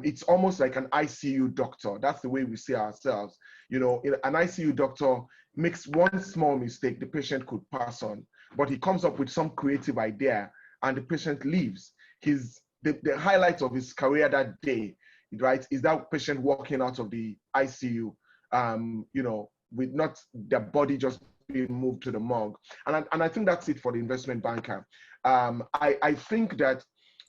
It's almost like an ICU doctor. That's the way we see ourselves. You know, an ICU doctor makes one small mistake, the patient could pass on, but he comes up with some creative idea and the patient leaves. The highlight of his career that day, right, is that patient walking out of the ICU, you know, with not their body just being moved to the morgue. And I think that's it for the investment banker. I think that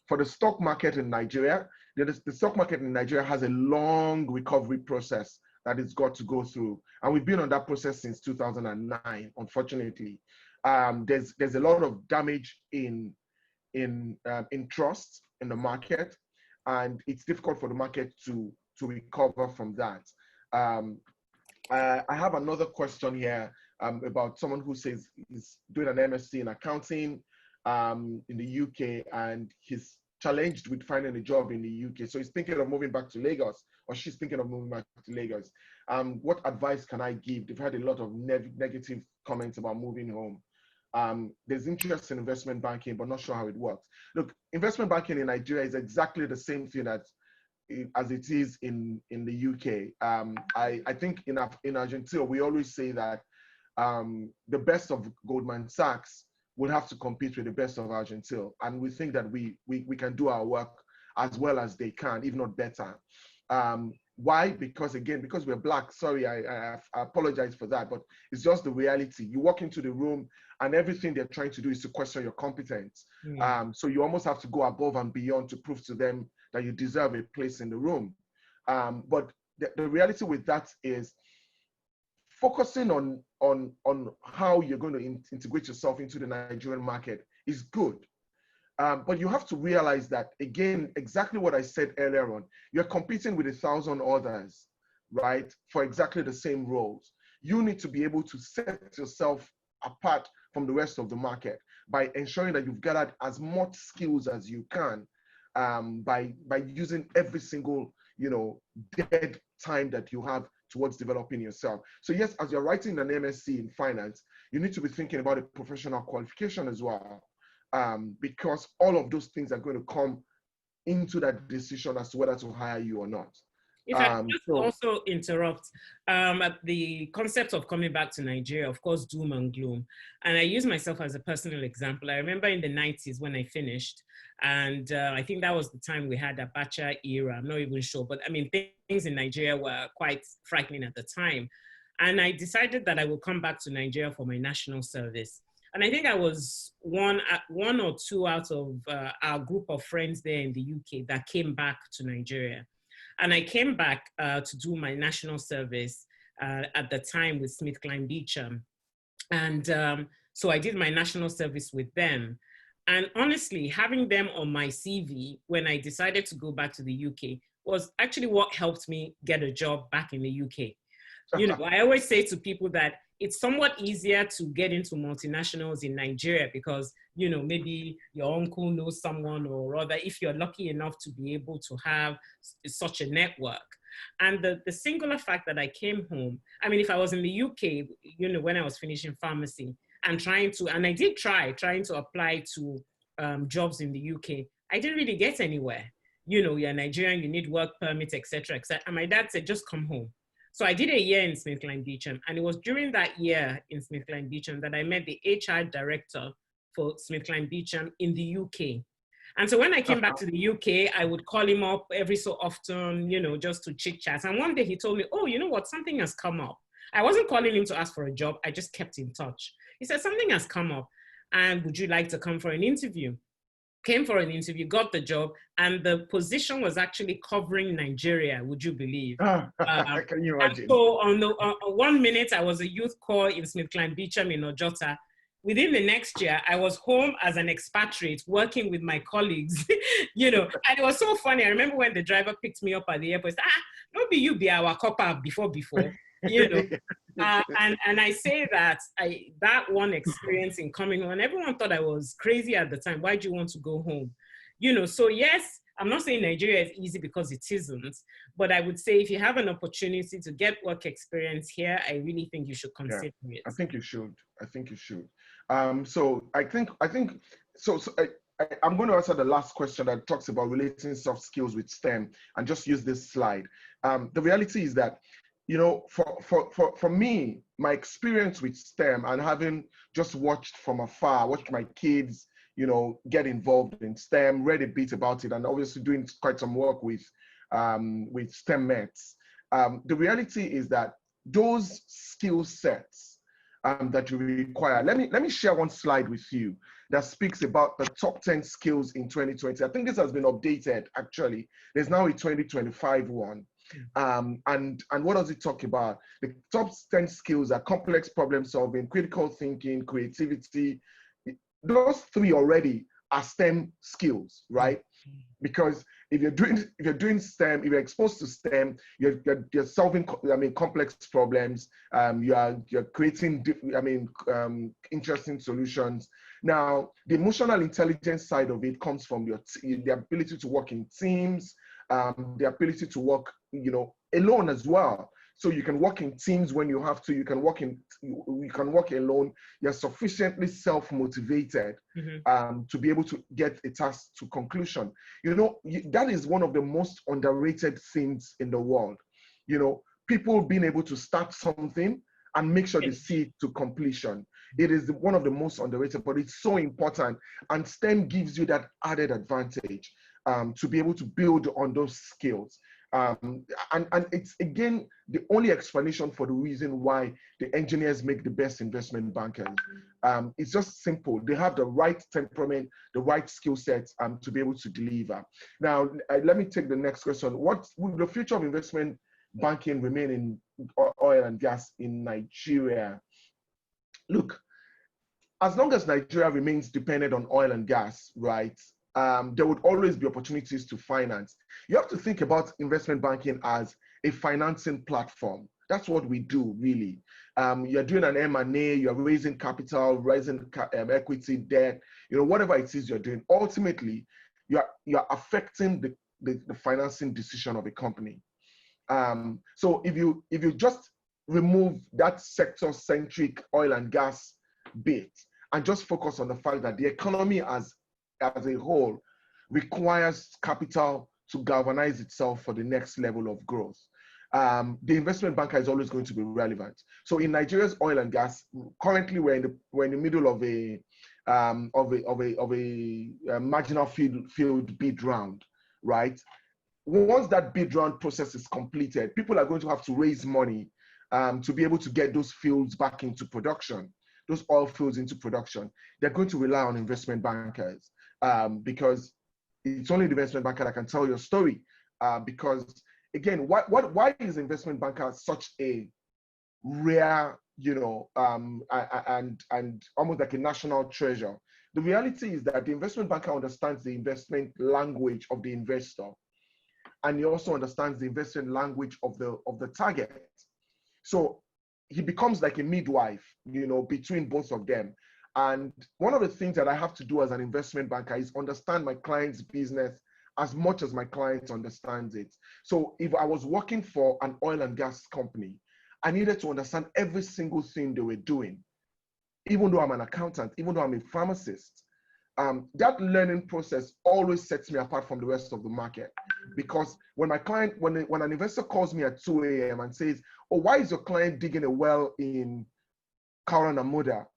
for the stock market in Nigeria, the stock market in Nigeria has a long recovery process that it's got to go through. And we've been on that process since 2009, unfortunately. There's a lot of damage in trust in the market, and it's difficult for the market to recover from that. I have another question here about someone who says he's doing an MSc in accounting in the UK, and he's challenged with finding a job in the UK. So he's thinking of moving back to Lagos, or she's thinking of moving back to Lagos. What advice can I give? They've had a lot of negative comments about moving home. There's interest in investment banking, but not sure how it works. Look, investment banking in Nigeria is exactly the same thing as it is in the UK. I think in Argentil, we always say that the best of Goldman Sachs will have to compete with the best of Argentil. And we think that we can do our work as well as they can, if not better. Why? Because again, because we're Black. Sorry, I apologize for that, but it's just the reality. You walk into the room and everything they're trying to do is to question your competence. So you almost have to go above and beyond to prove to them that you deserve a place in the room. But the reality with that is focusing on how you're going to integrate yourself into the Nigerian market is good. But you have to realize that, again, exactly what I said earlier on, you're competing with 1,000 others, right, for exactly the same roles. You need to be able to set yourself apart from the rest of the market by ensuring that you've gathered as much skills as you can, by using every single, dead time that you have towards developing yourself. So yes, as you're writing an MSc in finance, you need to be thinking about a professional qualification as well, because all of those things are going to come into that decision as to whether to hire you or not. If I could just also interrupt, at the concept of coming back to Nigeria, of course, doom and gloom. And I use myself as a personal example. I remember in the 90s when I finished, and I think that was the time we had Abacha era. I'm not even sure, but I mean, things in Nigeria were quite frightening at the time. And I decided that I would come back to Nigeria for my national service. And I think I was one or two out of our group of friends there in the UK that came back to Nigeria. And I came back to do my national service at the time with SmithKline Beecham. And so I did my national service with them. And honestly, having them on my CV when I decided to go back to the UK was actually what helped me get a job back in the UK. I always say to people that it's somewhat easier to get into multinationals in Nigeria because, maybe your uncle knows someone, or rather, if you're lucky enough to be able to have such a network. And the singular fact that I came home, I mean, if I was in the UK, when I was finishing pharmacy and trying to apply to jobs in the UK, I didn't really get anywhere. You're Nigerian, you need work permits, et cetera, et cetera. And my dad said, just come home. So I did a year in SmithKline Beecham, and it was during that year in SmithKline Beecham that I met the HR director for SmithKline Beecham in the UK. And so when I came back to the UK, I would call him up every so often, just to chit chat. And one day he told me, oh, you know what, something has come up. I wasn't calling him to ask for a job. I just kept in touch. He said, something has come up, and would you like to come for an interview? Came for an interview, got the job, and the position was actually covering Nigeria, would you believe? Can you imagine? And so on 1 minute, I was a youth corps in SmithKline Beecham in Ojota. Within the next year, I was home as an expatriate working with my colleagues, and it was so funny. I remember when the driver picked me up at the airport, said, don't be you be our copper before, and I say that that one experience in coming home, and everyone thought I was crazy at the time. Why do you want to go home? So yes, I'm not saying Nigeria is easy because it isn't, but I would say if you have an opportunity to get work experience here, I really think you should consider it. I think you should. So I'm going to answer the last question that talks about relating soft skills with STEM and just use this slide. The reality is that, for me, my experience with STEM and having just watched from afar, watched my kids, get involved in STEM, read a bit about it, and obviously doing quite some work with STEM mates. The reality is that those skill sets that you require. Let me share one slide with you that speaks about the top 10 skills in 2020. I think this has been updated, actually. There's now a 2025 one. And what does it talk about? The top 10 skills are complex problem solving, critical thinking, creativity. Those three already are STEM skills, right? Because if you're doing STEM, if you're exposed to STEM, you're solving complex problems. You're creating interesting solutions. Now, the emotional intelligence side of it comes from the ability to work in teams, the ability to work alone as well. So you can work in teams when you have to. You can work alone. You're sufficiently self-motivated to be able to get a task to conclusion. That is one of the most underrated things in the world. People being able to start something and make sure they see it to completion. It is one of the most underrated, but it's so important. And STEM gives you that added advantage to be able to build on those skills. And it's, again, the only explanation for the reason why the engineers make the best investment bankers. It's just simple. They have the right temperament, the right skill sets to be able to deliver. Now, let me take the next question. What will the future of investment banking remain in oil and gas in Nigeria? Look, as long as Nigeria remains dependent on oil and gas, right, there would always be opportunities to finance. You have to think about investment banking as a financing platform. That's what we do, really. You're doing an M&A, you're raising capital, raising equity, debt, whatever it is you're doing. Ultimately, you're affecting the financing decision of a company. So if you just remove that sector-centric oil and gas bit and just focus on the fact that the economy as a whole requires capital to galvanize itself for the next level of growth, the investment banker is always going to be relevant. So in Nigeria's oil and gas, currently we're in the middle of a marginal field bid round, right? Once that bid round process is completed, people are going to have to raise money to be able to get those fields back into production, those oil fields into production. They're going to rely on investment bankers because it's only the investment banker that can tell your story. Because again, why is investment banker such a rare, and almost like a national treasure? The reality is that the investment banker understands the investment language of the investor, and he also understands the investment language of the target. So he becomes like a midwife, between both of them. And one of the things that I have to do as an investment banker is understand my client's business as much as my client understands it. So if I was working for an oil and gas company, I needed to understand every single thing they were doing, even though I'm an accountant, even though I'm a pharmacist. That learning process always sets me apart from the rest of the market, because when an investor calls me at 2 a.m. and says, "Oh, why is your client digging a well in Kaura Namuda?"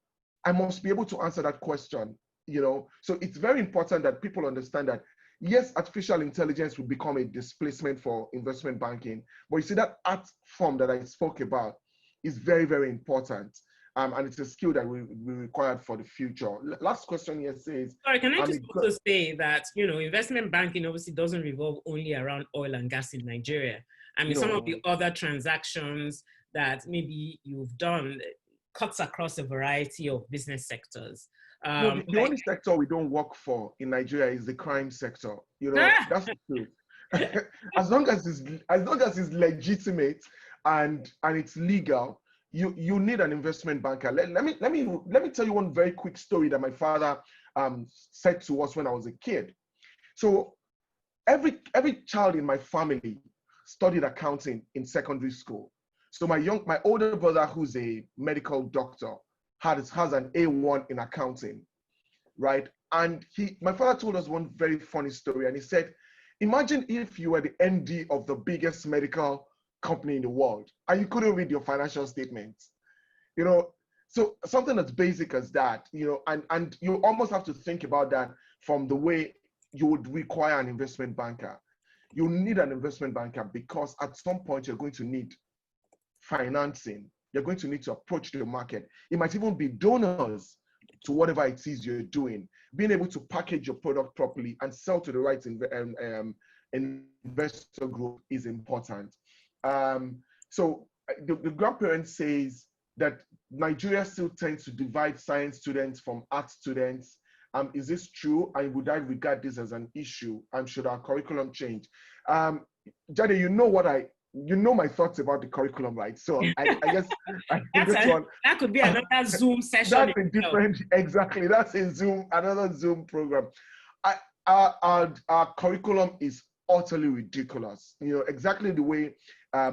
I must be able to answer that question. So it's very important that people understand that, yes, artificial intelligence will become a displacement for investment banking, but you see that art form that I spoke about is very, very important. And it's a skill that we required for the future. Last question here says... Sorry, can I just also say that, investment banking obviously doesn't revolve only around oil and gas in Nigeria. I mean, some of the other transactions that maybe you've done cuts across a variety of business sectors. The only sector we don't work for in Nigeria is the crime sector. That's the truth. as long as it's legitimate and it's legal, you need an investment banker. Let me tell you one very quick story that my father said to us when I was a kid. So every child in my family studied accounting in secondary school. So my older brother, who's a medical doctor, has an A1 in accounting, right? And my father told us one very funny story, and he said, imagine if you were the MD of the biggest medical company in the world and you couldn't read your financial statements. So something as basic as that, and you almost have to think about that from the way you would require an investment banker. You need an investment banker because at some point you're going to need financing. You're going to need to approach the market. It might even be donors to whatever it is you're doing. Being able to package your product properly and sell to the right investor group is important. So the grandparent says that Nigeria still tends to divide science students from art students. Is this true? And would I regard this as an issue? And should our curriculum change? Jade, you know my thoughts about the curriculum, right? So I guess that could be another Zoom session. That's a different, exactly. That's another Zoom program. Our curriculum is utterly ridiculous. Exactly the way, I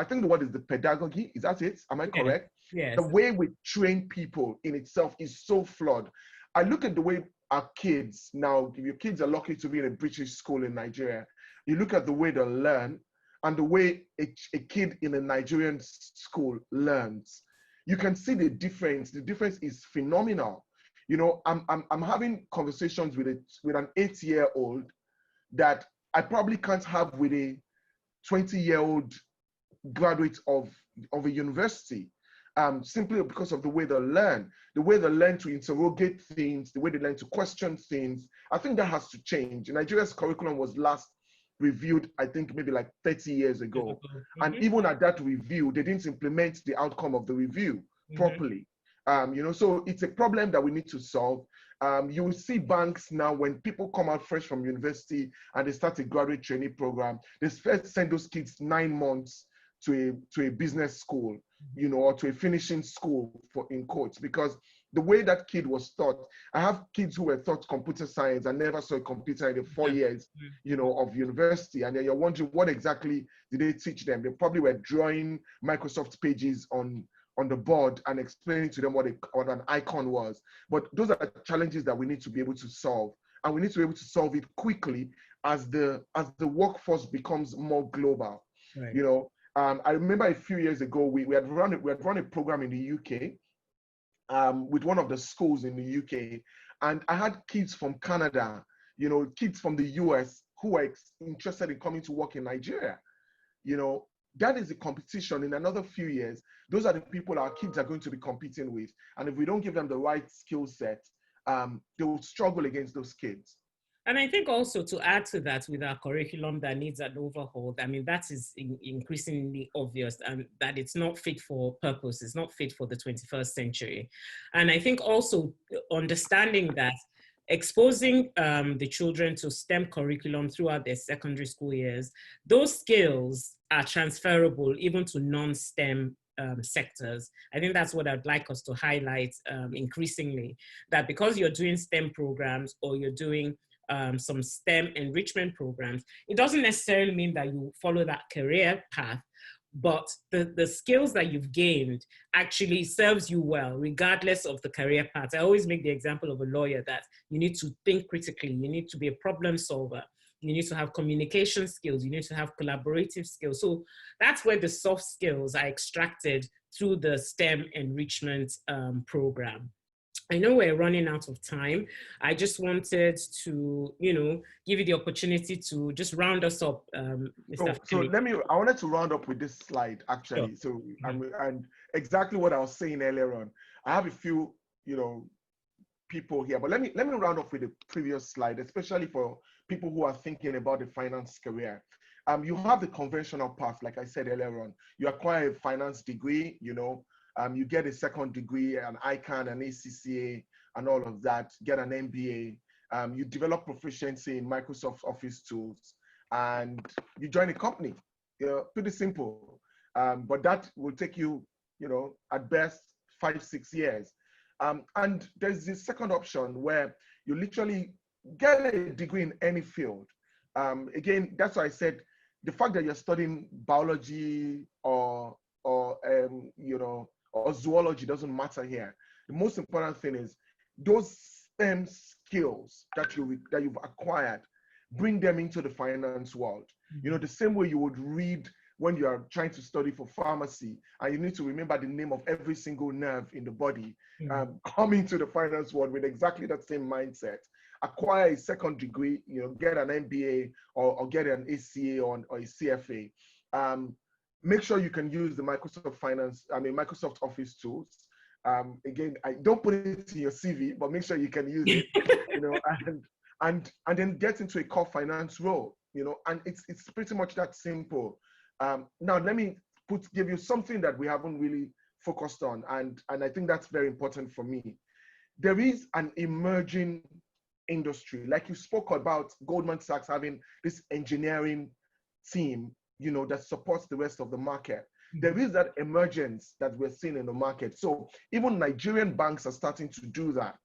think the word is the pedagogy. Is that it? Am I correct? Yes. The way we train people in itself is so flawed. I look at the way our kids, now, your kids are lucky to be in a British school in Nigeria. You look at the way they learn and the way a kid in a Nigerian school learns. You can see the difference. The difference is phenomenal. I'm having conversations with an 8-year-old that I probably can't have with a 20-year-old graduate of a university, simply because of the way they learn to interrogate things, the way they learn to question things. I think that has to change. Nigeria's curriculum was last reviewed, I think maybe like 30 years ago. Mm-hmm. And even at that review, they didn't implement the outcome of the review properly. So it's a problem that we need to solve. You will see banks now, when people come out fresh from university and they start a graduate trainee program, they first send those kids 9 months to a business school, or to a finishing school, for in quotes, because the way that kid was taught. I have kids who were taught computer science and never saw a computer in the 4 years, of university. And then you're wondering, what exactly did they teach them? They probably were drawing Microsoft pages on the board and explaining to them what an icon was. But those are challenges that we need to be able to solve. And we need to be able to solve it quickly as the workforce becomes more global. Right. I remember a few years ago, we had run a program in the UK, with one of the schools in the UK. And I had kids from Canada, kids from the US who were interested in coming to work in Nigeria. That is the competition. In another few years, those are the people our kids are going to be competing with. And if we don't give them the right skill set, they will struggle against those kids. And I think also, to add to that, with our curriculum that needs an overhaul, I mean, that is increasingly obvious, and that it's not fit for purpose, it's not fit for the 21st century. And I think also understanding that exposing the children to STEM curriculum throughout their secondary school years, those skills are transferable even to non-STEM sectors. I think that's what I'd like us to highlight increasingly, that because you're doing STEM programs or you're doing some STEM enrichment programs, it doesn't necessarily mean that you follow that career path, but the skills that you've gained actually serves you well, regardless of the career path. I always make the example of a lawyer, that you need to think critically, you need to be a problem solver, you need to have communication skills, you need to have collaborative skills. So that's where the soft skills are extracted through the STEM enrichment program. I know we're running out of time. I just wanted to, give you the opportunity to just round us up, Mr. So I wanted to round up with this slide, actually. Sure. So, and exactly what I was saying earlier on. I have a few, people here, but let me round up with the previous slide, especially for people who are thinking about the finance career. You have the conventional path, like I said earlier on. You acquire a finance degree, you get a second degree, an ICANN, an ACCA, and all of that, get an MBA. You develop proficiency in Microsoft Office tools, and you join a company. Pretty simple. But that will take you, at best 5-6 years. And there's this second option where you literally get a degree in any field. Again, that's why I said the fact that you're studying biology or zoology doesn't matter here. The most important thing is those STEM skills that you've acquired, bring them into the finance world. The same way you would read when you are trying to study for pharmacy, and you need to remember the name of every single nerve in the body. Come into the finance world with exactly that same mindset. Acquire a second degree, get an MBA or get an ACA or a CFA. Make sure you can use the Microsoft Office tools. Again, I don't put it in your CV, but make sure you can use it, and then get into a core finance role, and it's pretty much that simple. Now let me give you something that we haven't really focused on, and I think that's very important for me. There is an emerging industry, like you spoke about Goldman Sachs having this engineering team, that supports the rest of the market. There is that emergence that we're seeing in the market. So even Nigerian banks are starting to do that.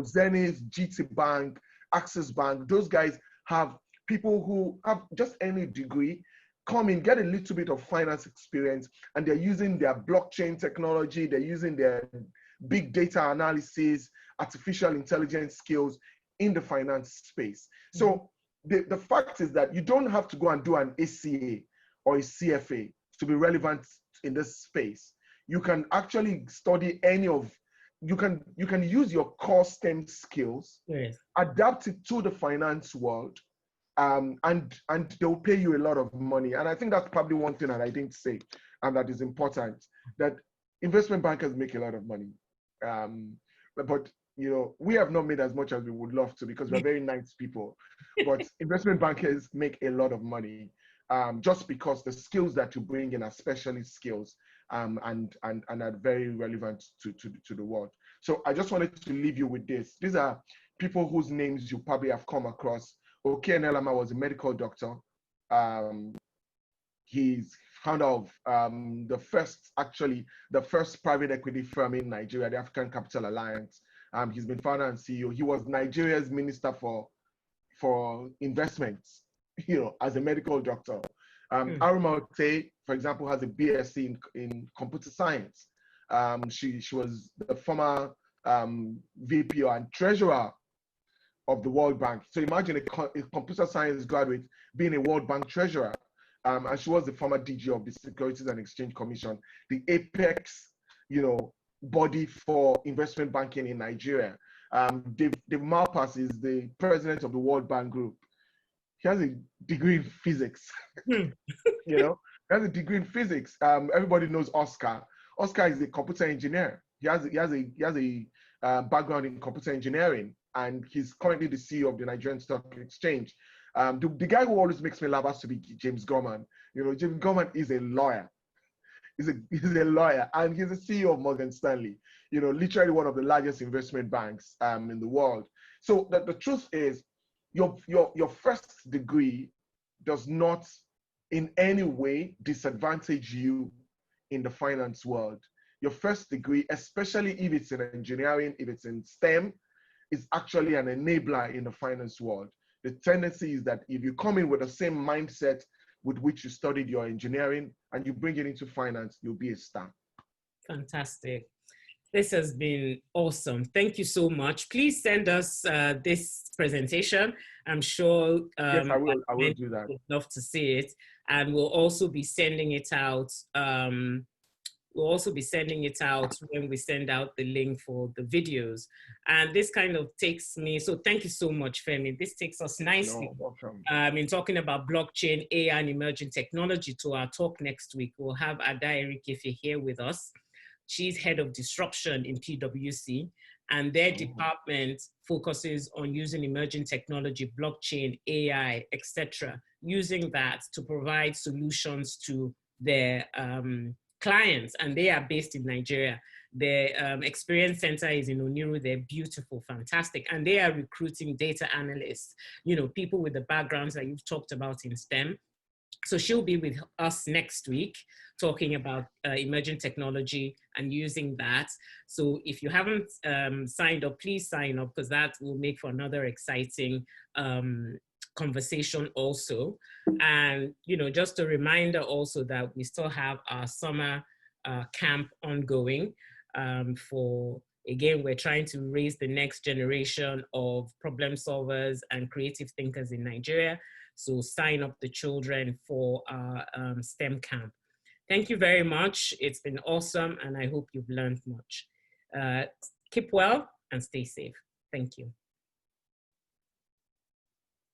Zenith, GT Bank, Access Bank, those guys have people who have just any degree, come in, get a little bit of finance experience, and they're using their blockchain technology, they're using their big data analysis, artificial intelligence skills in the finance space. So the fact is that you don't have to go and do an ACA or a CFA to be relevant in this space. You can actually study you can use your core STEM skills, Yes. adapt it to the finance world, and they'll pay you a lot of money. And I think that's probably one thing that I didn't say, and that is important, that investment bankers make a lot of money. But we have not made as much as we would love to, because we're very nice people. But investment bankers make a lot of money, just because the skills that you bring in are specialist skills, and are very relevant to the world. So I just wanted to leave you with this. These are people whose names you probably have come across. Okenelama was a medical doctor. He's founder of the first private equity firm in Nigeria, the African Capital Alliance. He's been founder and CEO. He was Nigeria's minister for investments, as a medical doctor. Aruma Ote, for example, has a BSc in computer science. She was the former VP and treasurer of the World Bank. So imagine a computer science graduate being a World Bank treasurer. And she was the former DG of the Securities and Exchange Commission, the apex, body for investment banking in Nigeria. Dave Malpass is the president of the World Bank Group. He has a degree in physics. He has a degree in physics. Everybody knows Oscar. Oscar is a computer engineer. He has a background in computer engineering, and he's currently the CEO of the Nigerian Stock Exchange. The guy who always makes me laugh has to be James Gorman. James Gorman is a lawyer. He's a lawyer, and he's the CEO of Morgan Stanley. Literally one of the largest investment banks in the world. So the truth is, your first degree does not in any way disadvantage you in the finance world. Your first degree, especially if it's in engineering, if it's in STEM, is actually an enabler in the finance world. The tendency is that if you come in with the same mindset with which you studied your engineering and you bring it into finance, you'll be a star. Fantastic. This has been awesome. Thank you so much. Please send us this presentation. I'm sure yes, I will do that. Would love to see it. And we'll also be sending it out. We'll also be sending it out when we send out the link for the videos. And this kind of takes me, so thank you so much, Femi. This takes us nicely in talking about blockchain, AI, and emerging technology to our talk next week. We'll have Ada Erikefe here with us. She's head of disruption in PwC, and their department focuses on using emerging technology, blockchain, AI, etc., using that to provide solutions to their clients, and they are based in Nigeria. Their experience center is in Oniru. They're beautiful, fantastic, and they are recruiting data analysts, people with the backgrounds that you've talked about in STEM. So she'll be with us next week talking about emerging technology and using that. So if you haven't signed up, please sign up, because that will make for another exciting conversation also. And, just a reminder also that we still have our summer camp ongoing again, we're trying to raise the next generation of problem solvers and creative thinkers in Nigeria. So sign up the children for our STEM camp. Thank you very much. It's been awesome, and I hope you've learned much. Keep well and stay safe. Thank you.